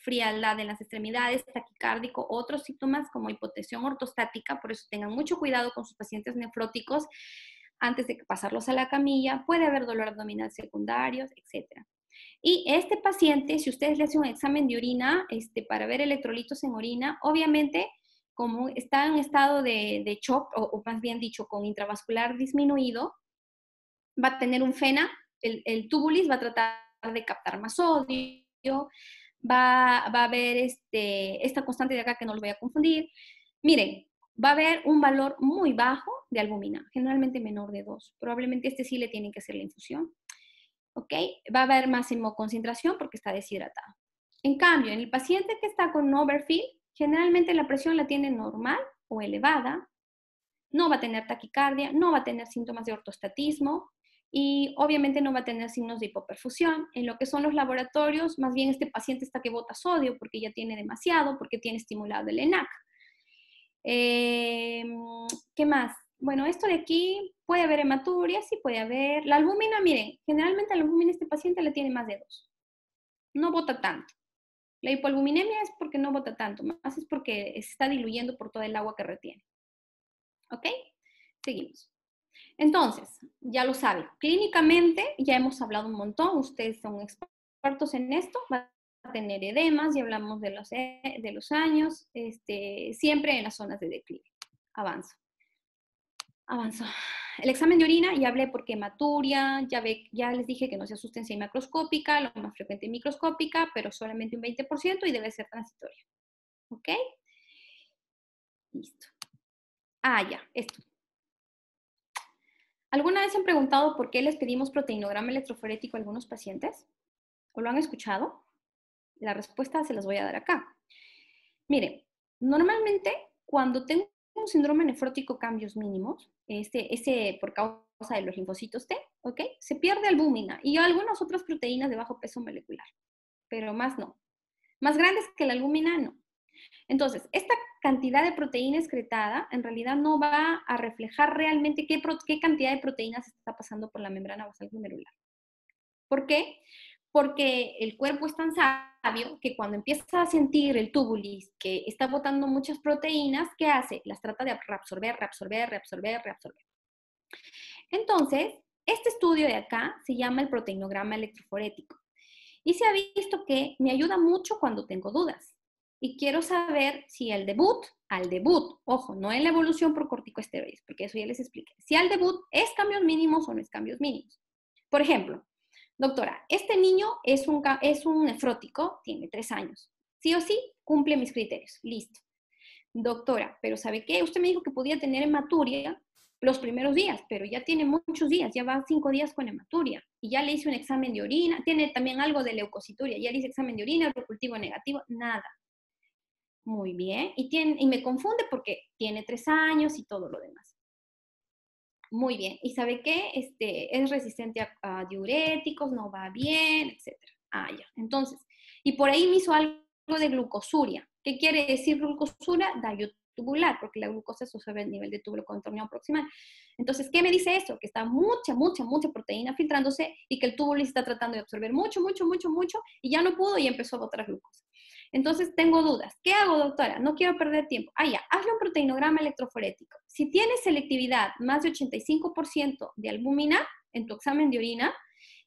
frialdad en las extremidades, taquicárdico, otros síntomas como hipotensión ortostática. Por eso tengan mucho cuidado con sus pacientes nefróticos antes de pasarlos a la camilla. Puede haber dolor abdominal secundario, etc. Y este paciente, si ustedes le hacen un examen de orina para ver electrolitos en orina, obviamente, como está en estado de shock, o más bien dicho, con intravascular disminuido, va a tener un FENA, el tubulis va a tratar de captar más sodio, va a haber esta constante de acá que no lo voy a confundir. Miren, va a haber un valor muy bajo de albumina, generalmente menor de 2. Probablemente sí le tienen que hacer la infusión. ¿Ok? Va a haber más hemoconcentración porque está deshidratado. En cambio, en el paciente que está con overfill, generalmente la presión la tiene normal o elevada, no va a tener taquicardia, no va a tener síntomas de ortostatismo y obviamente no va a tener signos de hipoperfusión. En lo que son los laboratorios, más bien este paciente está que bota sodio porque ya tiene demasiado, porque tiene estimulado el ENaC. ¿Qué más? Bueno, esto de aquí puede haber hematuria, sí puede haber. La albúmina, miren, generalmente la albúmina este paciente le tiene más de 2. No bota tanto. La hipoalbuminemia es porque no bota tanto, más es porque se está diluyendo por todo el agua que retiene. ¿Ok? Seguimos. Entonces, ya lo saben, clínicamente ya hemos hablado un montón, ustedes son expertos en esto, va a tener edemas, ya hablamos de los años, siempre en las zonas de declive. Avanzo. El examen de orina, ya hablé por qué hematuria, ya les dije que no se asusten si hay macroscópica, lo más frecuente microscópica, pero solamente un 20% y debe ser transitoria. ¿Ok? Listo. Ya, esto. ¿Alguna vez se han preguntado por qué les pedimos proteinograma electroforético a algunos pacientes? ¿O lo han escuchado? La respuesta se las voy a dar acá. Miren, normalmente cuando tengo un síndrome nefrótico cambios mínimos, por causa de los linfocitos T, ¿ok? Se pierde albúmina y algunas otras proteínas de bajo peso molecular, pero más no. Más grandes que la albúmina, no. Entonces, esta cantidad de proteína excretada en realidad no va a reflejar realmente qué cantidad de proteínas está pasando por la membrana basal glomerular. ¿Por qué? Porque el cuerpo es tan sabio que cuando empieza a sentir el tubulis que está botando muchas proteínas, ¿qué hace? Las trata de reabsorber. Entonces, este estudio de acá se llama el proteinograma electroforético. Y se ha visto que me ayuda mucho cuando tengo dudas. Y quiero saber si al debut, ojo, no en la evolución por corticosteroides, porque eso ya les expliqué. Si al debut es cambios mínimos o no es cambios mínimos. Por ejemplo, doctora, este niño es un nefrótico, tiene 3 años. Sí o sí, cumple mis criterios. Listo. Doctora, pero ¿sabe qué? Usted me dijo que podía tener hematuria los primeros días, pero ya tiene muchos días, ya va 5 días con hematuria. Y ya le hice un examen de orina, tiene también algo de leucocituria, ya le hice examen de orina, cultivo negativo, nada. Muy bien. Y me confunde porque tiene 3 años y todo lo demás. Muy bien. ¿Y sabe qué? Es resistente a diuréticos, no va bien, etc. Ya. Entonces, y por ahí me hizo algo de glucosuria. ¿Qué quiere decir glucosuria? Daño tubular, porque la glucosa se sobre el nivel de túbulo contorneo proximal. Entonces, ¿qué me dice eso? Que está mucha proteína filtrándose y que el túbulo está tratando de absorber mucho, y ya no pudo y empezó a botar glucosa. Entonces, tengo dudas. ¿Qué hago, doctora? No quiero perder tiempo. Ya, hazle un proteinograma electroforético. Si tienes selectividad más de 85% de albúmina en tu examen de orina,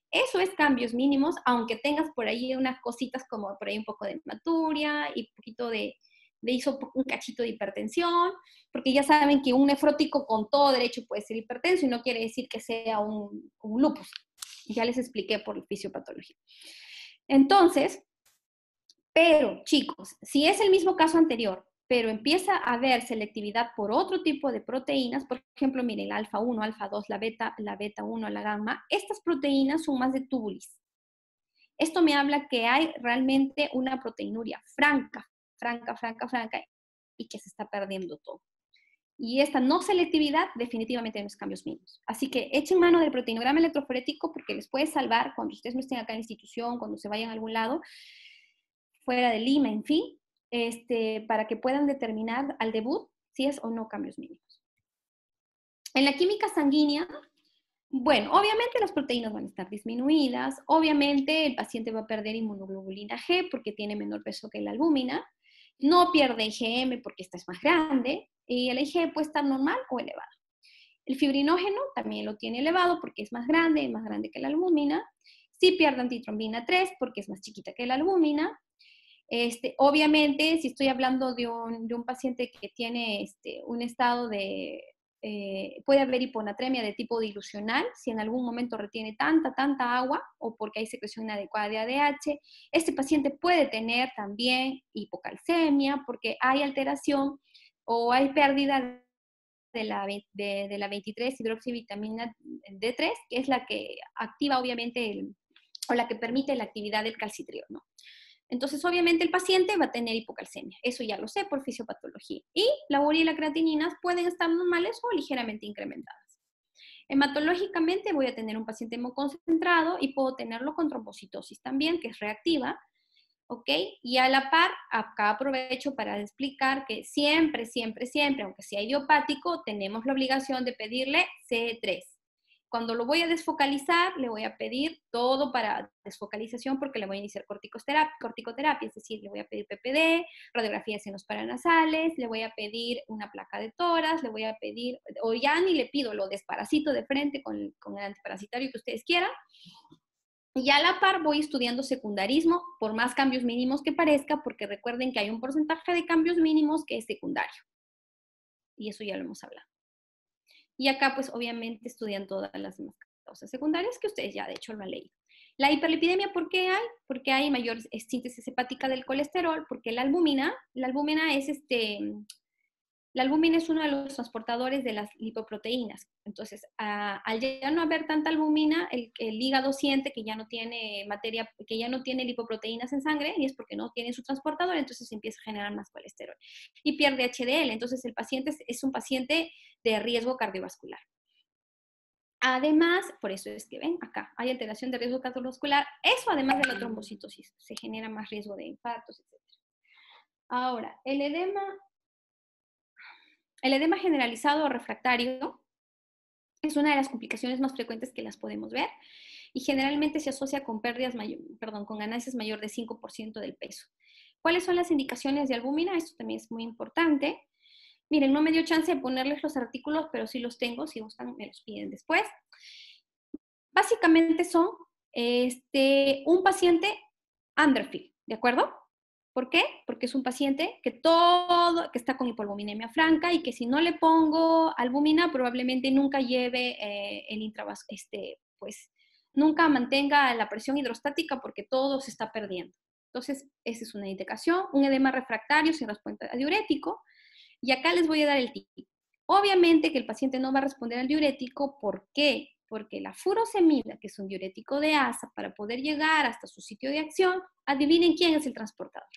eso es cambios mínimos, aunque tengas por ahí unas cositas como por ahí un poco de hematuria y un poquito de un cachito de hipertensión, porque ya saben que un nefrótico con todo derecho puede ser hipertenso y no quiere decir que sea un lupus. Ya les expliqué por fisiopatología. Entonces, pero chicos, si es el mismo caso anterior, pero empieza a haber selectividad por otro tipo de proteínas, por ejemplo, miren, la alfa 1, alfa 2, la beta 1, la gamma, estas proteínas son más de tubulis. Esto me habla que hay realmente una proteinuria franca, y que se está perdiendo todo. Y esta no selectividad definitivamente en los cambios mínimos. Así que echen mano del proteinograma electroforético porque les puede salvar cuando ustedes no estén acá en la institución, cuando se vayan a algún lado, fuera de Lima, en fin, para que puedan determinar al debut si es o no cambios mínimos. En la química sanguínea, bueno, obviamente las proteínas van a estar disminuidas, obviamente el paciente va a perder inmunoglobulina G porque tiene menor peso que la albúmina, no pierde IgM porque esta es más grande, y el IgE puede estar normal o elevado. El fibrinógeno también lo tiene elevado porque es más grande que la albúmina. Sí pierde antitrombina 3 porque es más chiquita que la albúmina. Obviamente, si estoy hablando de un paciente que tiene un estado de, puede haber hiponatremia de tipo dilucional, si en algún momento retiene tanta agua o porque hay secreción inadecuada de ADH, este paciente puede tener también hipocalcemia porque hay alteración o hay pérdida de la 23 hidroxivitamina D3, que es la que activa obviamente o la que permite la actividad del calcitriol, ¿no? Entonces, obviamente, el paciente va a tener hipocalcemia. Eso ya lo sé por fisiopatología. Y la urea y la creatininas pueden estar normales o ligeramente incrementadas. Hematológicamente voy a tener un paciente hemoconcentrado y puedo tenerlo con trombocitosis también, que es reactiva. ¿Ok? Y a la par, acá aprovecho para explicar que siempre, aunque sea idiopático, tenemos la obligación de pedirle C3. Cuando lo voy a desfocalizar, le voy a pedir todo para desfocalización porque le voy a iniciar corticoterapia, es decir, le voy a pedir PPD, radiografía de senos paranasales, le voy a pedir una placa de tórax, le voy a pedir, o ya ni le pido, lo desparasito de frente con el antiparasitario que ustedes quieran. Y a la par voy estudiando secundarismo, por más cambios mínimos que parezca, porque recuerden que hay un porcentaje de cambios mínimos que es secundario. Y eso ya lo hemos hablado. Y acá, pues, obviamente estudian todas las demás causas secundarias que ustedes ya, de hecho, lo han leído. La hiperlipidemia, ¿por qué hay? Porque hay mayor síntesis hepática del colesterol, porque la albúmina es uno de los transportadores de las lipoproteínas. Entonces, al ya no haber tanta albúmina, el hígado siente que ya no tiene que ya no tiene lipoproteínas en sangre, y es porque no tiene su transportador, entonces empieza a generar más colesterol. Y pierde HDL, entonces el paciente es un paciente de riesgo cardiovascular. Además, por eso es que ven acá, hay alteración de riesgo cardiovascular, eso además de la trombocitosis, se genera más riesgo de infartos, etc. Ahora, el edema generalizado o refractario es una de las complicaciones más frecuentes que las podemos ver y generalmente se asocia con con ganancias mayor de 5% del peso. ¿Cuáles son las indicaciones de albúmina? Esto también es muy importante. Miren, no me dio chance de ponerles los artículos, pero sí los tengo, si gustan me los piden después. Básicamente son un paciente underfeed, ¿de acuerdo? ¿Por qué? Porque es un paciente que está con hipoalbuminemia franca y que si no le pongo albúmina probablemente nunca lleve nunca mantenga la presión hidrostática porque todo se está perdiendo. Entonces, esa es una indicación. Un edema refractario sin respuesta a diurético. Y acá les voy a dar el tip. Obviamente que el paciente no va a responder al diurético. ¿Por qué? Porque la furosemida, que es un diurético de ASA, para poder llegar hasta su sitio de acción, adivinen quién es el transportador.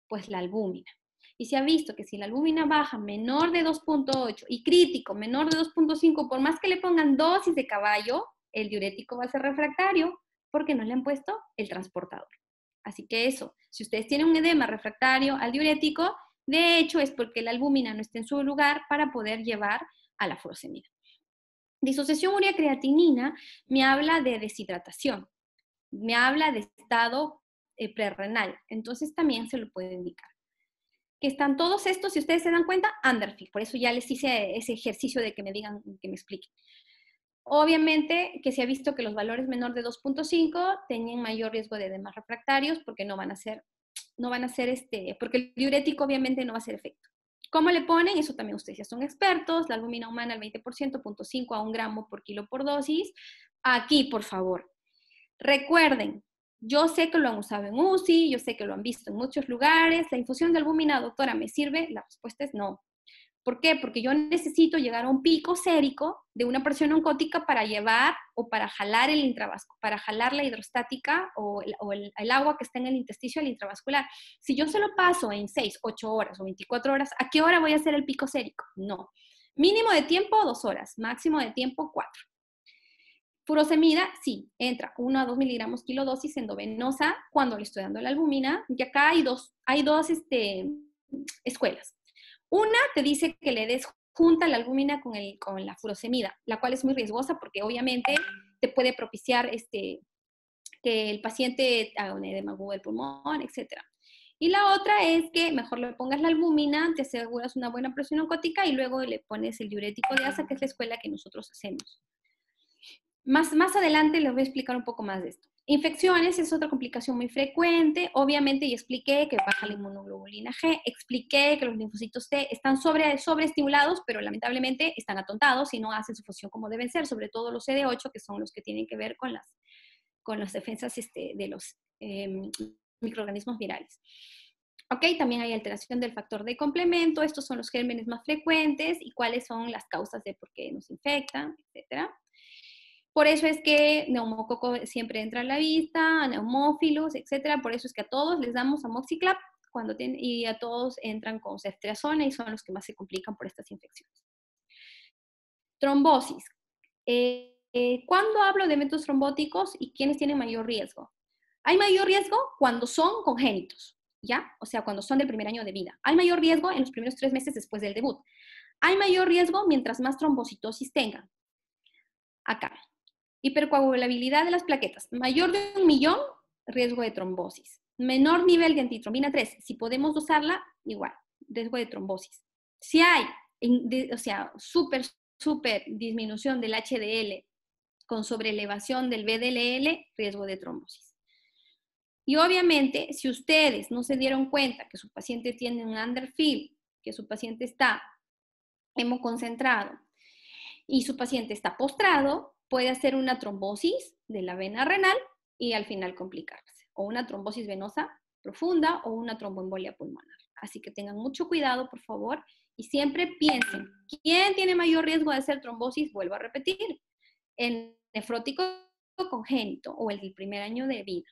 Pues la albúmina. Y se ha visto que si la albúmina baja menor de 2.8 y crítico menor de 2.5, por más que le pongan dosis de caballo, el diurético va a ser refractario porque no le han puesto el transportador. Así que eso, si ustedes tienen un edema refractario al diurético, de hecho es porque la albúmina no está en su lugar para poder llevar a la furosemida. Disociación urea-creatinina me habla de deshidratación, me habla de estado prerrenal, entonces también se lo puedo indicar. Que están todos estos, si ustedes se dan cuenta, underfill, por eso ya les hice ese ejercicio de que me digan, que me expliquen. Obviamente que se ha visto que los valores menor de 2.5 tienen mayor riesgo de edemas refractarios porque no van a ser porque el diurético obviamente no va a hacer efecto. ¿Cómo le ponen? Eso también ustedes ya son expertos. La albúmina humana al 20%, 0.5 a 1 gramo por kilo por dosis. Aquí, por favor, recuerden, yo sé que lo han usado en UCI, yo sé que lo han visto en muchos lugares. ¿La infusión de albúmina, doctora, me sirve? La respuesta es no. ¿Por qué? Porque yo necesito llegar a un pico sérico de una presión oncótica para llevar o para jalar el intravascular, para jalar la hidrostática o el agua que está en el intersticio al intravascular. Si yo se lo paso en 6, 8 horas o 24 horas, ¿a qué hora voy a hacer el pico sérico? No. Mínimo de tiempo, 2 horas. Máximo de tiempo, 4. Furosemida, sí, entra 1 a 2 miligramos kilodosis endovenosa cuando le estoy dando la albúmina. Y acá hay dos escuelas. Una te dice que le des junta la albúmina con la furosemida, la cual es muy riesgosa porque obviamente te puede propiciar que el paciente haga un edema agudo del pulmón, etc. Y la otra es que mejor le pongas la albúmina, te aseguras una buena presión oncótica y luego le pones el diurético de asa, que es la escuela que nosotros hacemos. Más adelante les voy a explicar un poco más de esto. Infecciones es otra complicación muy frecuente. Obviamente, ya expliqué que baja la inmunoglobulina G, expliqué que los linfocitos T están sobreestimulados, pero lamentablemente están atontados y no hacen su función como deben ser, sobre todo los CD8, que son los que tienen que ver con las defensas de los microorganismos virales. Ok, también hay alteración del factor de complemento. Estos son los gérmenes más frecuentes y cuáles son las causas de por qué nos infectan, etcétera. Por eso es que neumococo siempre entra a la vista, neumófilos, etcétera. Por eso es que a todos les damos amoxiclap y a todos entran con ceftriaxona y son los que más se complican por estas infecciones. Trombosis. ¿Cuándo hablo de eventos trombóticos y quiénes tienen mayor riesgo? Hay mayor riesgo cuando son congénitos, ¿ya? O sea, cuando son del primer año de vida. Hay mayor riesgo en los primeros 3 meses después del debut. Hay mayor riesgo mientras más trombocitosis tengan. Acá. Hipercoagulabilidad de las plaquetas. Mayor de 1 millón, riesgo de trombosis. Menor nivel de antitrombina 3. Si podemos dosarla, igual, riesgo de trombosis. Si hay, súper disminución del HDL con sobreelevación del VDLL, riesgo de trombosis. Y obviamente, si ustedes no se dieron cuenta que su paciente tiene un underfill, que su paciente está hemoconcentrado y su paciente está postrado, puede hacer una trombosis de la vena renal y al final complicarse. O una trombosis venosa profunda o una tromboembolia pulmonar. Así que tengan mucho cuidado, por favor, y siempre piensen, ¿quién tiene mayor riesgo de hacer trombosis? Vuelvo a repetir, el nefrótico congénito o el del primer año de vida.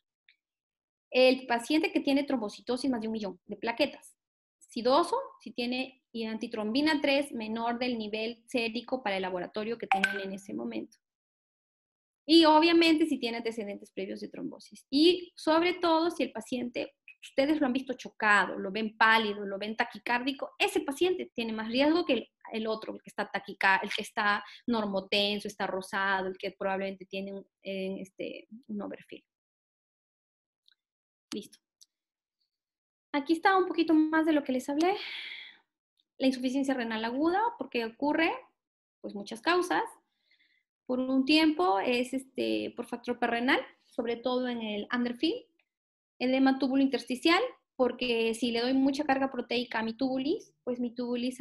El paciente que tiene trombocitosis más de 1 millón de plaquetas. Sidoso, si tiene antitrombina 3 menor del nivel sérico para el laboratorio que tengan en ese momento. Y obviamente si tiene antecedentes previos de trombosis. Y sobre todo si el paciente, ustedes lo han visto chocado, lo ven pálido, lo ven taquicárdico, ese paciente tiene más riesgo que el otro, el que está taquicárdico, el que está normotenso, está rosado, el que probablemente tiene un overfill. Listo. Aquí está un poquito más de lo que les hablé. La insuficiencia renal aguda, porque ocurre, pues muchas causas. Por un tiempo es por factor prerrenal, sobre todo en el underfill. Edema túbulo intersticial, porque si le doy mucha carga proteica a mi tubulis, pues mi tubulis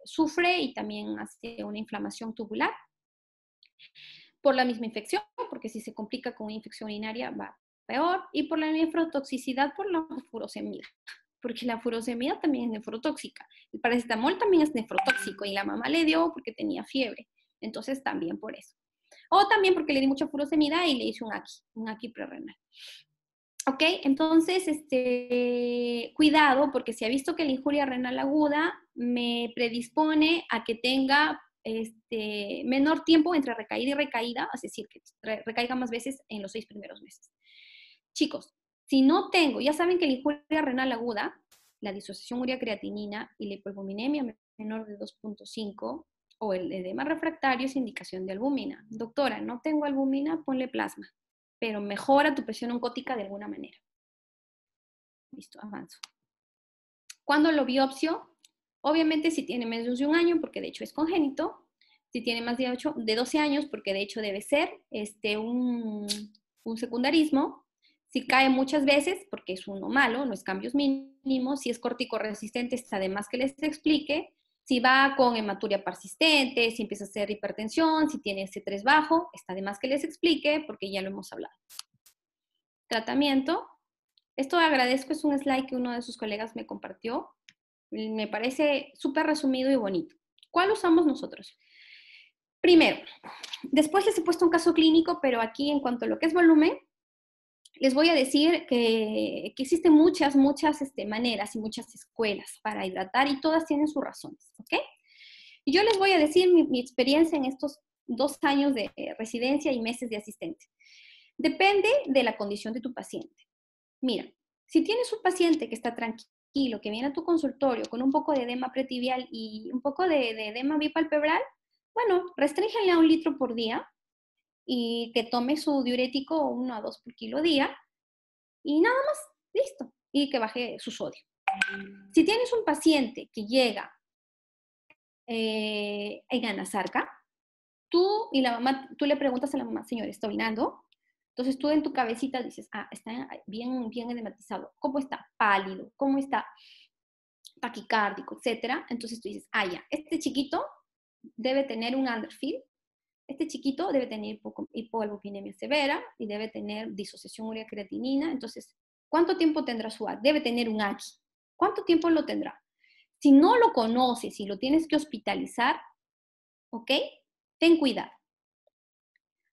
sufre y también hace una inflamación tubular. Por la misma infección, porque si se complica con una infección urinaria va peor. Y por la nefrotoxicidad por la furosemida, porque la furosemida también es nefrotóxica. El paracetamol también es nefrotóxico y la mamá le dio porque tenía fiebre. Entonces, también por eso. O también porque le di mucha furosemida y le hice un AQI prerrenal. ¿Ok? Entonces, cuidado, porque si ha visto que la injuria renal aguda me predispone a que tenga menor tiempo entre recaída y recaída, es decir, que recaiga más veces en los 6 primeros meses. Chicos, Si no tengo, ya saben que la injuria renal aguda, la disociación urea-creatinina y la hipoalbuminemia menor de 2.5 o el edema refractario es indicación de albúmina. Doctora, no tengo albúmina, ponle plasma, pero mejora tu presión oncótica de alguna manera. Listo, avanzo. ¿Cuándo lo biopsio? Obviamente si tiene menos de un año, porque de hecho es congénito. Si tiene más de 12 años, porque de hecho debe ser un secundarismo. Si cae muchas veces, porque es uno malo, no es cambios mínimos. Si es corticoresistente, está de más que les explique. Si va con hematuria persistente, si empieza a hacer hipertensión, si tiene C3 bajo, está de más que les explique, porque ya lo hemos hablado. Tratamiento. Esto agradezco, es un slide que uno de sus colegas me compartió. Me parece súper resumido y bonito. ¿Cuál usamos nosotros? Primero, después les he puesto un caso clínico, pero aquí en cuanto a lo que es volumen, les voy a decir que existen muchas maneras y muchas escuelas para hidratar y todas tienen sus razones, ¿ok? Y yo les voy a decir mi experiencia en estos 2 años de residencia y meses de asistente. Depende de la condición de tu paciente. Mira, si tienes un paciente que está tranquilo, que viene a tu consultorio con un poco de edema pretibial y un poco de edema bipalpebral, bueno, restríngele a 1 litro por día y que tome su diurético 1 a 2 por kilo día y nada más, listo, y que baje su sodio. Si tienes un paciente que llega en anasarca, tú le preguntas a la mamá, señor, ¿está orinando? Entonces tú en tu cabecita dices, está bien edematizado. ¿Cómo está? Pálido. ¿Cómo está? Taquicárdico, etcétera. Entonces tú dices, ya, este chiquito debe tener un underfill. Este chiquito debe tener hipoalbuminemia severa y debe tener disociación urea-creatinina. Entonces, ¿cuánto tiempo tendrá su ACI? Debe tener un ACI. ¿Cuánto tiempo lo tendrá? Si no lo conoces y lo tienes que hospitalizar, ¿ok? Ten cuidado.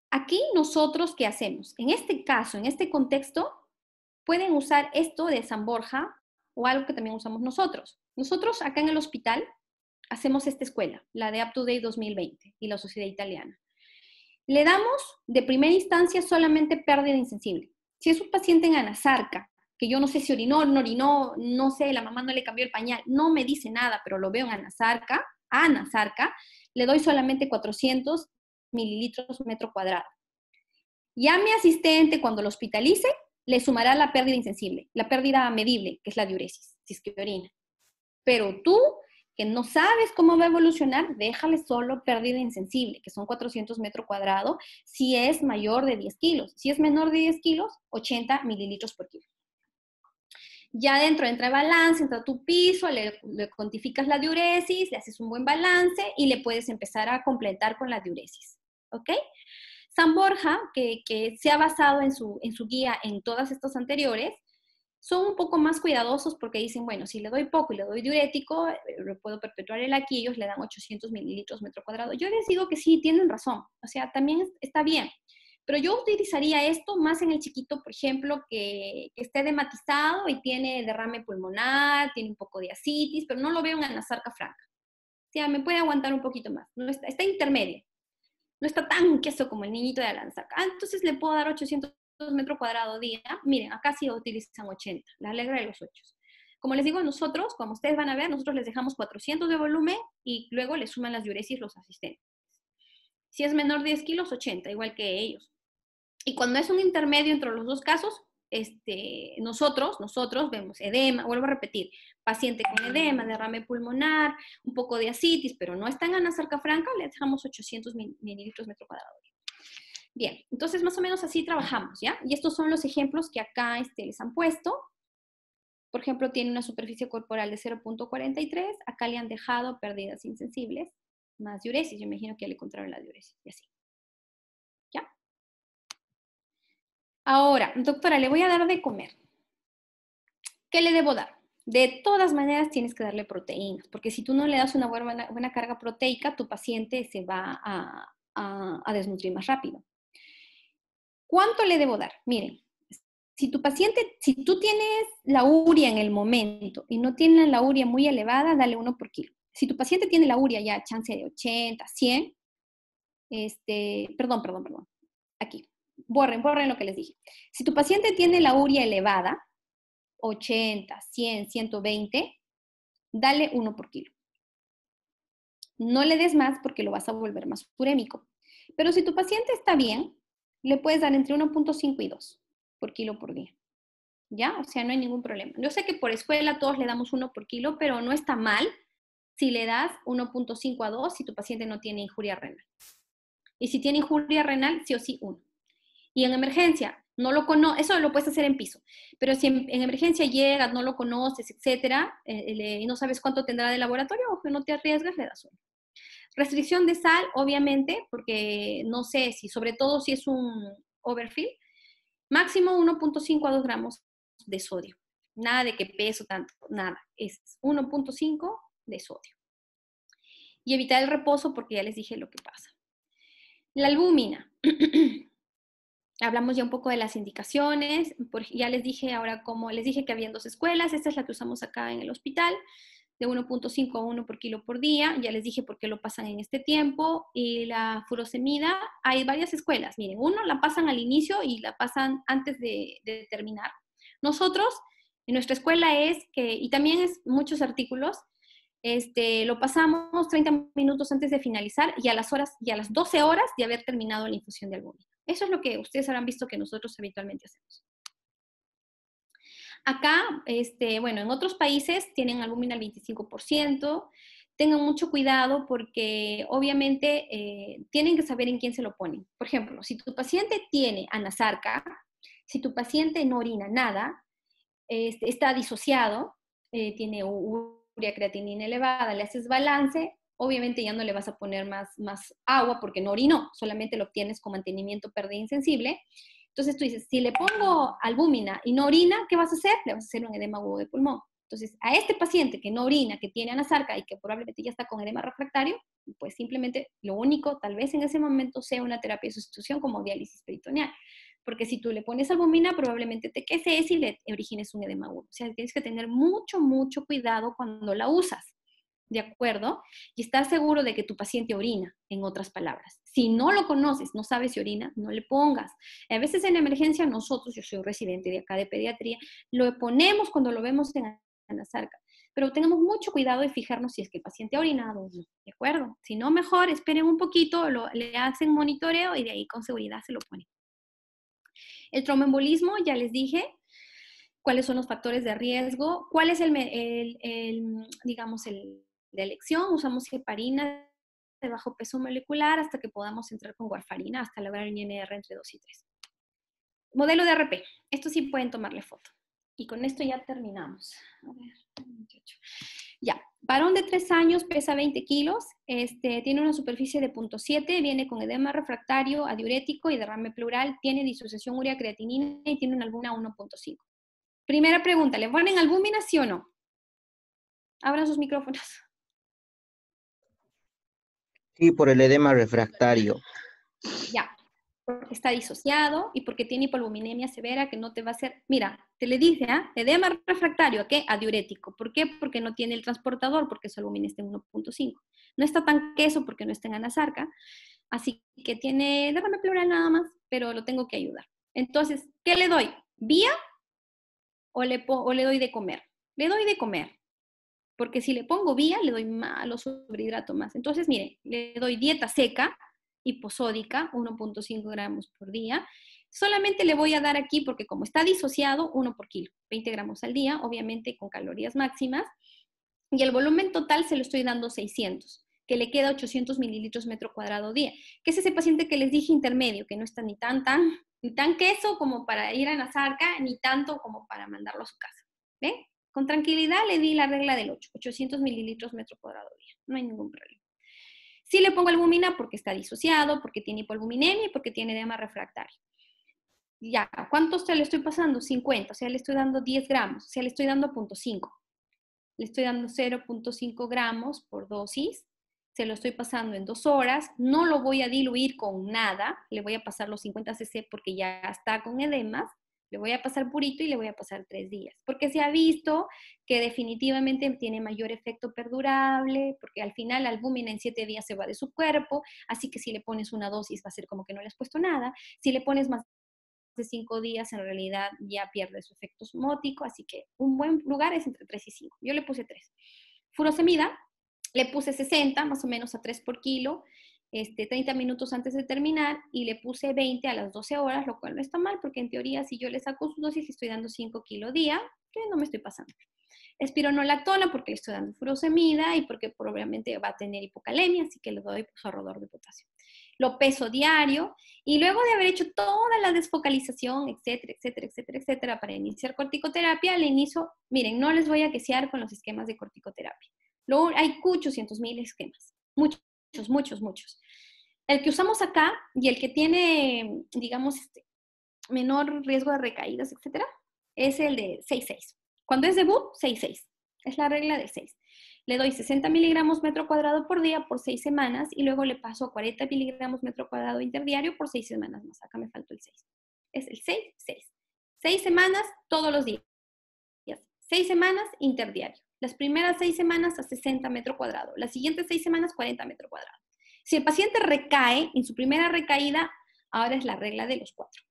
Aquí nosotros, ¿qué hacemos? En este caso, en este contexto, pueden usar esto de San Borja o algo que también usamos nosotros. Nosotros acá en el hospital hacemos esta escuela, la de Up to Date 2020 y la Sociedad Italiana. Le damos de primera instancia solamente pérdida insensible. Si es un paciente en anasarca, que yo no sé si orinó, no orinó, no sé, la mamá no le cambió el pañal, no me dice nada, pero lo veo en anasarca, le doy solamente 400 mililitros metro cuadrado. Ya mi asistente, cuando lo hospitalice, le sumará la pérdida insensible, la pérdida medible, que es la diuresis, si es que orina. Pero tú, que no sabes cómo va a evolucionar, déjale solo pérdida insensible, que son 400 metros cuadrados, si es mayor de 10 kilos. Si es menor de 10 kilos, 80 mililitros por kilo. Ya dentro entra el balance, entra tu piso, le cuantificas la diuresis, le haces un buen balance y le puedes empezar a completar con la diuresis. ¿Ok? San Borja, que se ha basado en su guía en todas estas anteriores, son un poco más cuidadosos porque dicen, bueno, si le doy poco y le doy diurético, lo puedo perpetuar el aquí, ellos le dan 800 mililitros metro cuadrado. Yo les digo que sí, tienen razón, o sea, también está bien. Pero yo utilizaría esto más en el chiquito, por ejemplo, que esté edematizado y tiene derrame pulmonar, tiene un poco de ascitis, pero no lo veo en anasarca franca. O sea, me puede aguantar un poquito más. No está intermedio. No está tan queso como el niñito de anasarca. Entonces le puedo dar 800 metros cuadrados día. Miren, acá sí utilizan 80, la alegra de los 8. Como les digo, nosotros, como ustedes van a ver, nosotros les dejamos 400 de volumen y luego les suman las diuresis los asistentes. Si es menor de 10 kilos, 80, igual que ellos. Y cuando es un intermedio entre los dos casos, nosotros vemos edema, vuelvo a repetir, paciente con edema, derrame pulmonar, un poco de ascitis, pero no está en anasarca franca, le dejamos 800 mililitros metro cuadrado. Bien, entonces más o menos así trabajamos, ¿ya? Y estos son los ejemplos que acá les han puesto. Por ejemplo, tiene una superficie corporal de 0.43, acá le han dejado pérdidas insensibles, más diuresis, yo me imagino que ya le encontraron la diuresis, y así. ¿Ya? Ahora, doctora, le voy a dar de comer. ¿Qué le debo dar? De todas maneras tienes que darle proteínas, porque si tú no le das una buena carga proteica, tu paciente se va a desnutrir más rápido. ¿Cuánto le debo dar? Miren, si tú tienes la urea en el momento y no tiene la urea muy elevada, dale 1 por kilo. Si tu paciente tiene la urea ya chance de 80, 100, perdón, aquí. borren lo que les dije. Si tu paciente tiene la urea elevada, 80, 100, 120, dale 1 por kilo. No le des más porque lo vas a volver más urémico. Pero si tu paciente está bien, le puedes dar entre 1.5 y 2 por kilo por día. ¿Ya? O sea, no hay ningún problema. Yo sé que por escuela todos le damos 1 por kilo, pero no está mal si le das 1.5 a 2 si tu paciente no tiene injuria renal. Y si tiene injuria renal, sí o sí 1. Y en emergencia, no lo eso lo puedes hacer en piso, pero si en emergencia llegas, no lo conoces, etcétera, y no sabes cuánto tendrá de laboratorio, o que no te arriesgas, le das 1. Restricción de sal, obviamente, porque no sé si, sobre todo si es un overfill, máximo 1.5 a 2 gramos de sodio. Nada de que peso tanto, nada. Es 1.5 de sodio. Y evitar el reposo porque ya les dije lo que pasa. La albúmina. Hablamos ya un poco de las indicaciones. Ya les dije ahora como les dije que habían 2 escuelas. Esta es la que usamos acá en el hospital, de 1.5 a 1 por kilo por día. Ya les dije por qué lo pasan en este tiempo. Y la furosemida, hay varias escuelas. Miren, uno la pasan al inicio y la pasan antes de terminar. Nosotros, en nuestra escuela y también es muchos artículos, lo pasamos 30 minutos antes de finalizar y a las 12 horas de haber terminado la infusión de albúmina. Eso es lo que ustedes habrán visto que nosotros habitualmente hacemos. Acá, bueno, en otros países tienen albúmina al 25%. Tengan mucho cuidado porque obviamente tienen que saber en quién se lo ponen. Por ejemplo, si tu paciente tiene anasarca, si tu paciente no orina nada, está disociado, tiene urea creatinina elevada, le haces balance, obviamente ya no le vas a poner más agua porque no orinó, solamente lo obtienes con mantenimiento pérdida insensible. Entonces tú dices, si le pongo albúmina y no orina, ¿qué vas a hacer? Le vas a hacer un edema agudo de pulmón. Entonces, a este paciente que no orina, que tiene anasarca y que probablemente ya está con edema refractario, pues simplemente lo único, tal vez en ese momento sea una terapia de sustitución como diálisis peritoneal. Porque si tú le pones albúmina, probablemente te queses y le origines un edema agudo. O sea, tienes que tener mucho, mucho cuidado cuando la usas, ¿de acuerdo? Y estar seguro de que tu paciente orina, en otras palabras. Si no lo conoces, no sabes si orina, no le pongas. A veces en emergencia nosotros, yo soy residente de acá de pediatría, lo ponemos cuando lo vemos en anasarca. Pero tengamos mucho cuidado de fijarnos si es que el paciente ha orinado o no, ¿de acuerdo? Si no, mejor esperen un poquito, le hacen monitoreo y de ahí con seguridad se lo ponen. El tromboembolismo, ya les dije cuáles son los factores de riesgo, cuál es digamos, el de elección. Usamos heparina de bajo peso molecular hasta que podamos entrar con warfarina, hasta lograr un INR entre 2 y 3. Modelo de RP. Esto sí pueden tomarle foto. Y con esto ya terminamos. A ver, 28. Ya, varón de 3 años, pesa 20 kilos, tiene una superficie de 0.7, viene con edema refractario, adiurético y derrame pleural, tiene disociación urea creatinina y tiene una albúmina 1.5. Primera pregunta, ¿le ponen albúmina sí o no? Abran sus micrófonos. Sí, por el edema refractario. Ya, porque está disociado y porque tiene hipoalbuminemia severa que no te va a hacer... Mira, te le dice, edema refractario, ¿a qué? A diurético. ¿Por qué? Porque no tiene el transportador, porque su albúmina está en 1.5. No está tan queso porque no está en anasarca, así que tiene derrame pleural nada más, pero lo tengo que ayudar. Entonces, ¿qué le doy? ¿Vía o le doy de comer? Le doy de comer. Porque si le pongo vía, le doy malo sobrehidrato más. Entonces, mire, le doy dieta seca, hiposódica, 1.5 gramos por día. Solamente le voy a dar aquí, porque como está disociado, 1 por kilo, 20 gramos al día, obviamente con calorías máximas. Y el volumen total se lo estoy dando 600, que le queda 800 mililitros metro cuadrado día. Que es ese paciente que les dije intermedio, que no está ni tan queso como para ir a anasarca, ni tanto como para mandarlo a su casa. ¿Ven? Con tranquilidad le di la regla del 8, 800 mililitros metro cuadrado día. No hay ningún problema. Sí le pongo albúmina porque está disociado, porque tiene hipoalbuminemia y porque tiene edema refractario. Ya, ¿cuántos le estoy pasando? 50, o sea, le estoy dando 10 gramos, o sea, le estoy dando 0.5. Le estoy dando 0.5 gramos por dosis, se lo estoy pasando en 2 horas, no lo voy a diluir con nada, le voy a pasar los 50 cc porque ya está con edemas, Le voy a pasar purito y le voy a pasar 3 días, porque se ha visto que definitivamente tiene mayor efecto perdurable, porque al final la albúmina en 7 días se va de su cuerpo, así que si le pones una dosis va a ser como que no le has puesto nada. Si le pones más de 5 días, en realidad ya pierde su efecto osmótico, así que un buen lugar es entre 3 y 5. Yo le puse 3. Furosemida, le puse 60, más o menos a 3 por kilo, 30 minutos antes de terminar, y le puse 20 a las 12 horas, lo cual no está mal, porque en teoría si yo le saco su dosis, le estoy dando 5 kilos día, que no me estoy pasando. Espironolactona, porque le estoy dando furosemida y porque probablemente va a tener hipocalemia, así que le doy ahorrador de potasio. Lo peso diario, y luego de haber hecho toda la desfocalización, etcétera, etcétera, etcétera, etcétera, para iniciar corticoterapia, le inicio, miren, no les voy a quesear con los esquemas de corticoterapia. Hay 800,000 esquemas, muchos, muchos, muchos. El que usamos acá y el que tiene, digamos, menor riesgo de recaídas, etcétera, es el de 6,6. Cuando es debut, 6,6. Es la regla de 6. Le doy 60 miligramos metro cuadrado por día por 6 semanas y luego le paso a 40 miligramos metro cuadrado interdiario por 6 semanas más. Acá me faltó el 6. Es el 6, 6. 6 semanas todos los días. 6 semanas interdiario. Las primeras 6 semanas a 60 metro cuadrado. Las siguientes 6 semanas 40 metro cuadrado. Si el paciente recae, en su primera recaída, ahora es la regla de los 4.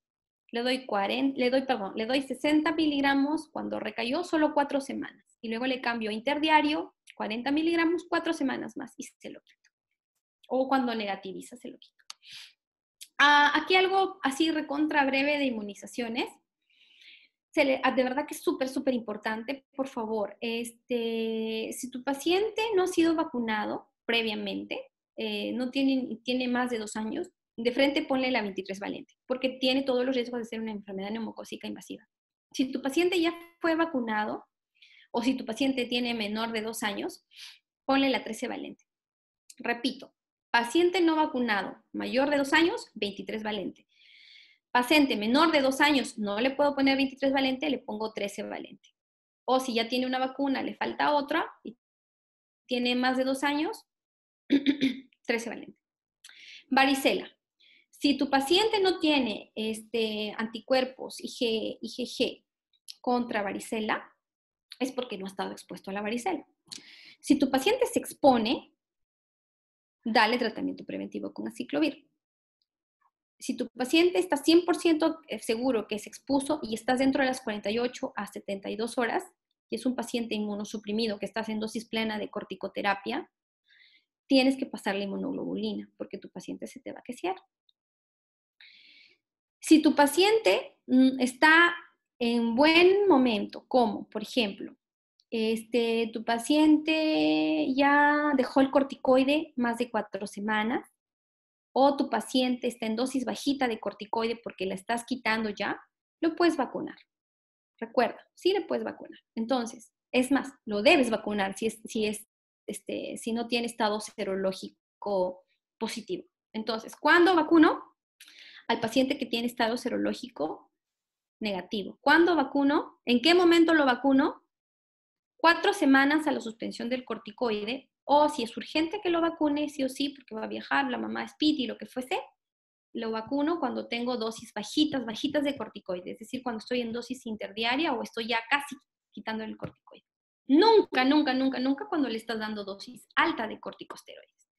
Le doy 60 miligramos cuando recayó solo 4 semanas. Y luego le cambio interdiario, 40 miligramos, 4 semanas más y se lo quito. O cuando negativiza, se lo quito. Aquí algo así recontra breve de inmunizaciones. De verdad que es súper, súper importante. Por favor, si tu paciente no ha sido vacunado previamente, tiene más de 2 años, de frente ponle la 23 valente, porque tiene todos los riesgos de ser una enfermedad neumocócica invasiva. Si tu paciente ya fue vacunado, o si tu paciente tiene menor de 2 años, ponle la 13 valente. Repito, paciente no vacunado, mayor de 2 años, 23 valente. Paciente menor de 2 años, no le puedo poner 23 valente, le pongo 13 valente. O si ya tiene una vacuna, le falta otra, y tiene más de 2 años, 13 valente. Varicela. Si tu paciente no tiene anticuerpos IgG contra varicela, es porque no ha estado expuesto a la varicela. Si tu paciente se expone, dale tratamiento preventivo con aciclovir. Si tu paciente está 100% seguro que se expuso y estás dentro de las 48 a 72 horas, y es un paciente inmunosuprimido que estás en dosis plena de corticoterapia, tienes que pasarle inmunoglobulina porque tu paciente se te va a quesear. Si tu paciente está en buen momento, como por ejemplo, tu paciente ya dejó el corticoide más de 4 semanas, o tu paciente está en dosis bajita de corticoide porque la estás quitando ya, lo puedes vacunar. Recuerda, sí le puedes vacunar. Entonces, es más, lo debes vacunar si no tiene estado serológico positivo. Entonces, ¿cuándo vacuno? Al paciente que tiene estado serológico negativo. ¿Cuándo vacuno? ¿En qué momento lo vacuno? 4 semanas a la suspensión del corticoide, o si es urgente que lo vacune, sí o sí, porque va a viajar, la mamá es piti, lo que fuese, lo vacuno cuando tengo dosis bajitas de corticoide, es decir, cuando estoy en dosis interdiaria o estoy ya casi quitando el corticoide. Nunca, nunca, nunca, nunca cuando le estás dando dosis alta de corticosteroides.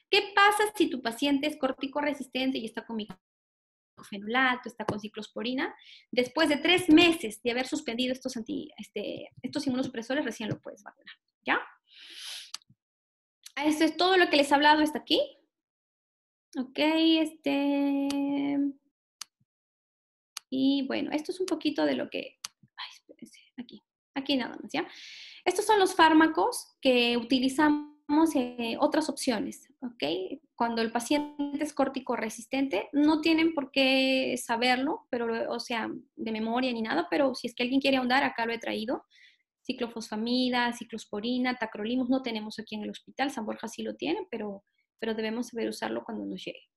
¿Qué pasa si tu paciente es corticoresistente y está con micofenolato, está con ciclosporina? Después de 3 meses de haber suspendido estos inmunosupresores, recién lo puedes vacunar, ¿ya? Esto es todo lo que les he hablado hasta aquí. Ok, y bueno, esto es un poquito de lo que... Ay, espérense, aquí nada más, ¿ya? Estos son los fármacos que utilizamos, otras opciones, ¿ok? Cuando el paciente es corticoresistente, no tienen por qué saberlo, pero, o sea, de memoria ni nada, pero si es que alguien quiere ahondar, acá lo he traído. Ciclofosfamida, ciclosporina, tacrolimus no tenemos aquí en el hospital, San Borja sí lo tiene, pero debemos saber usarlo cuando nos llegue.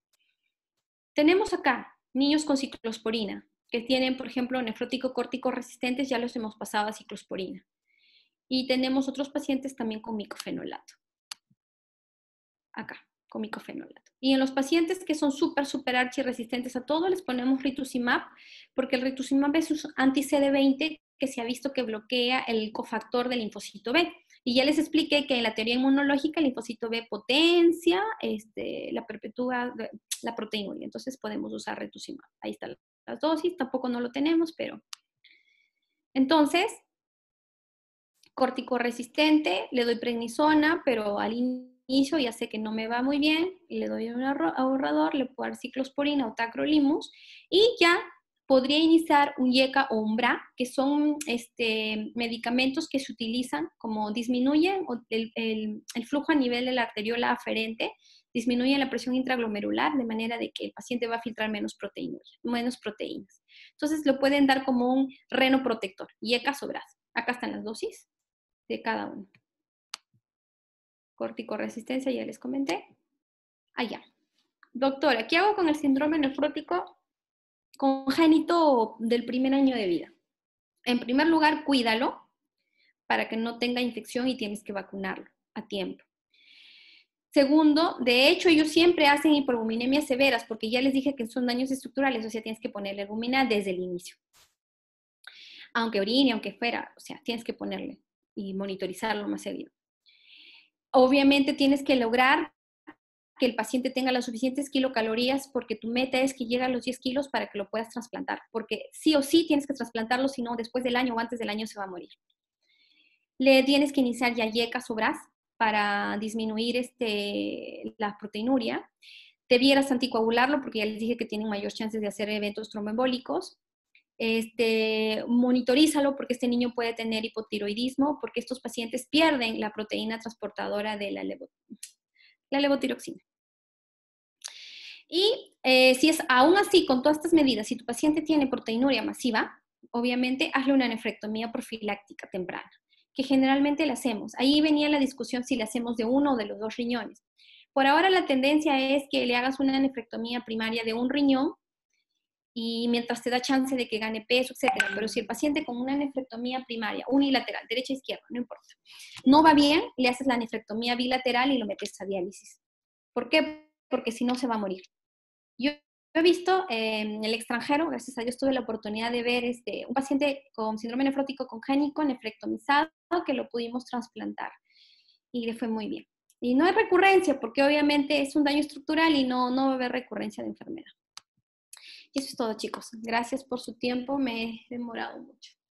Tenemos acá niños con ciclosporina, que tienen, por ejemplo, nefrótico córtico resistentes, ya los hemos pasado a ciclosporina. Y tenemos otros pacientes también con micofenolato. Acá, con micofenolato. Y en los pacientes que son súper archirresistentes a todo, les ponemos rituximab, porque el rituximab es un anti-CD20 que se ha visto que bloquea el cofactor del linfocito B. Y ya les expliqué que en la teoría inmunológica el linfocito B potencia, la perpetúa la proteinuria. Entonces podemos usar rituximab. Ahí están las dosis, tampoco no lo tenemos, pero... Entonces, corticoresistente, le doy prednisona, pero al inicio ya sé que no me va muy bien, y le doy un ahorrador, le puedo dar ciclosporina o tacrolimus, y ya podría iniciar un YECA o un BRA, que son medicamentos que se utilizan como disminuyen el flujo a nivel de la arteriola aferente, disminuyen la presión intraglomerular, de manera de que el paciente va a filtrar menos proteínas. Entonces lo pueden dar como un renoprotector, YECA o BRAs. Acá están las dosis de cada uno. Corticoresistencia, ya les comenté. Allá. Doctora, ¿qué hago con el síndrome nefrótico congénito del primer año de vida? En primer lugar, cuídalo para que no tenga infección y tienes que vacunarlo a tiempo. Segundo, de hecho, ellos siempre hacen hipoalbuminemias severas porque ya les dije que son daños estructurales, o sea, tienes que ponerle albumina desde el inicio. Aunque orine, aunque fuera, o sea, tienes que ponerle y monitorizarlo más seguido. Obviamente tienes que lograr que el paciente tenga las suficientes kilocalorías porque tu meta es que llegue a los 10 kilos para que lo puedas trasplantar, porque sí o sí tienes que trasplantarlo, si no, después del año o antes del año se va a morir. Le tienes que iniciar ya YECAs o BRAs para disminuir la proteinuria. Debieras anticoagularlo porque ya les dije que tienen mayor chances de hacer eventos tromboembólicos. Monitorízalo porque este niño puede tener hipotiroidismo porque estos pacientes pierden la proteína transportadora de la levotiroxina. Y si es aún así, con todas estas medidas, si tu paciente tiene proteinuria masiva, obviamente hazle una nefrectomía profiláctica temprana, que generalmente la hacemos. Ahí venía la discusión si le hacemos de uno o de los dos riñones. Por ahora la tendencia es que le hagas una nefrectomía primaria de un riñón y mientras te da chance de que gane peso, etcétera. Pero si el paciente con una nefrectomía primaria, unilateral, derecha, izquierda, no importa, no va bien, le haces la nefrectomía bilateral y lo metes a diálisis. ¿Por qué? Porque si no se va a morir. Yo he visto en el extranjero, gracias a Dios tuve la oportunidad de ver un paciente con síndrome nefrótico congénito, nefrectomizado, que lo pudimos trasplantar y le fue muy bien. Y no hay recurrencia, porque obviamente es un daño estructural y no va a haber recurrencia de enfermedad. Y eso es todo, chicos. Gracias por su tiempo, me he demorado mucho.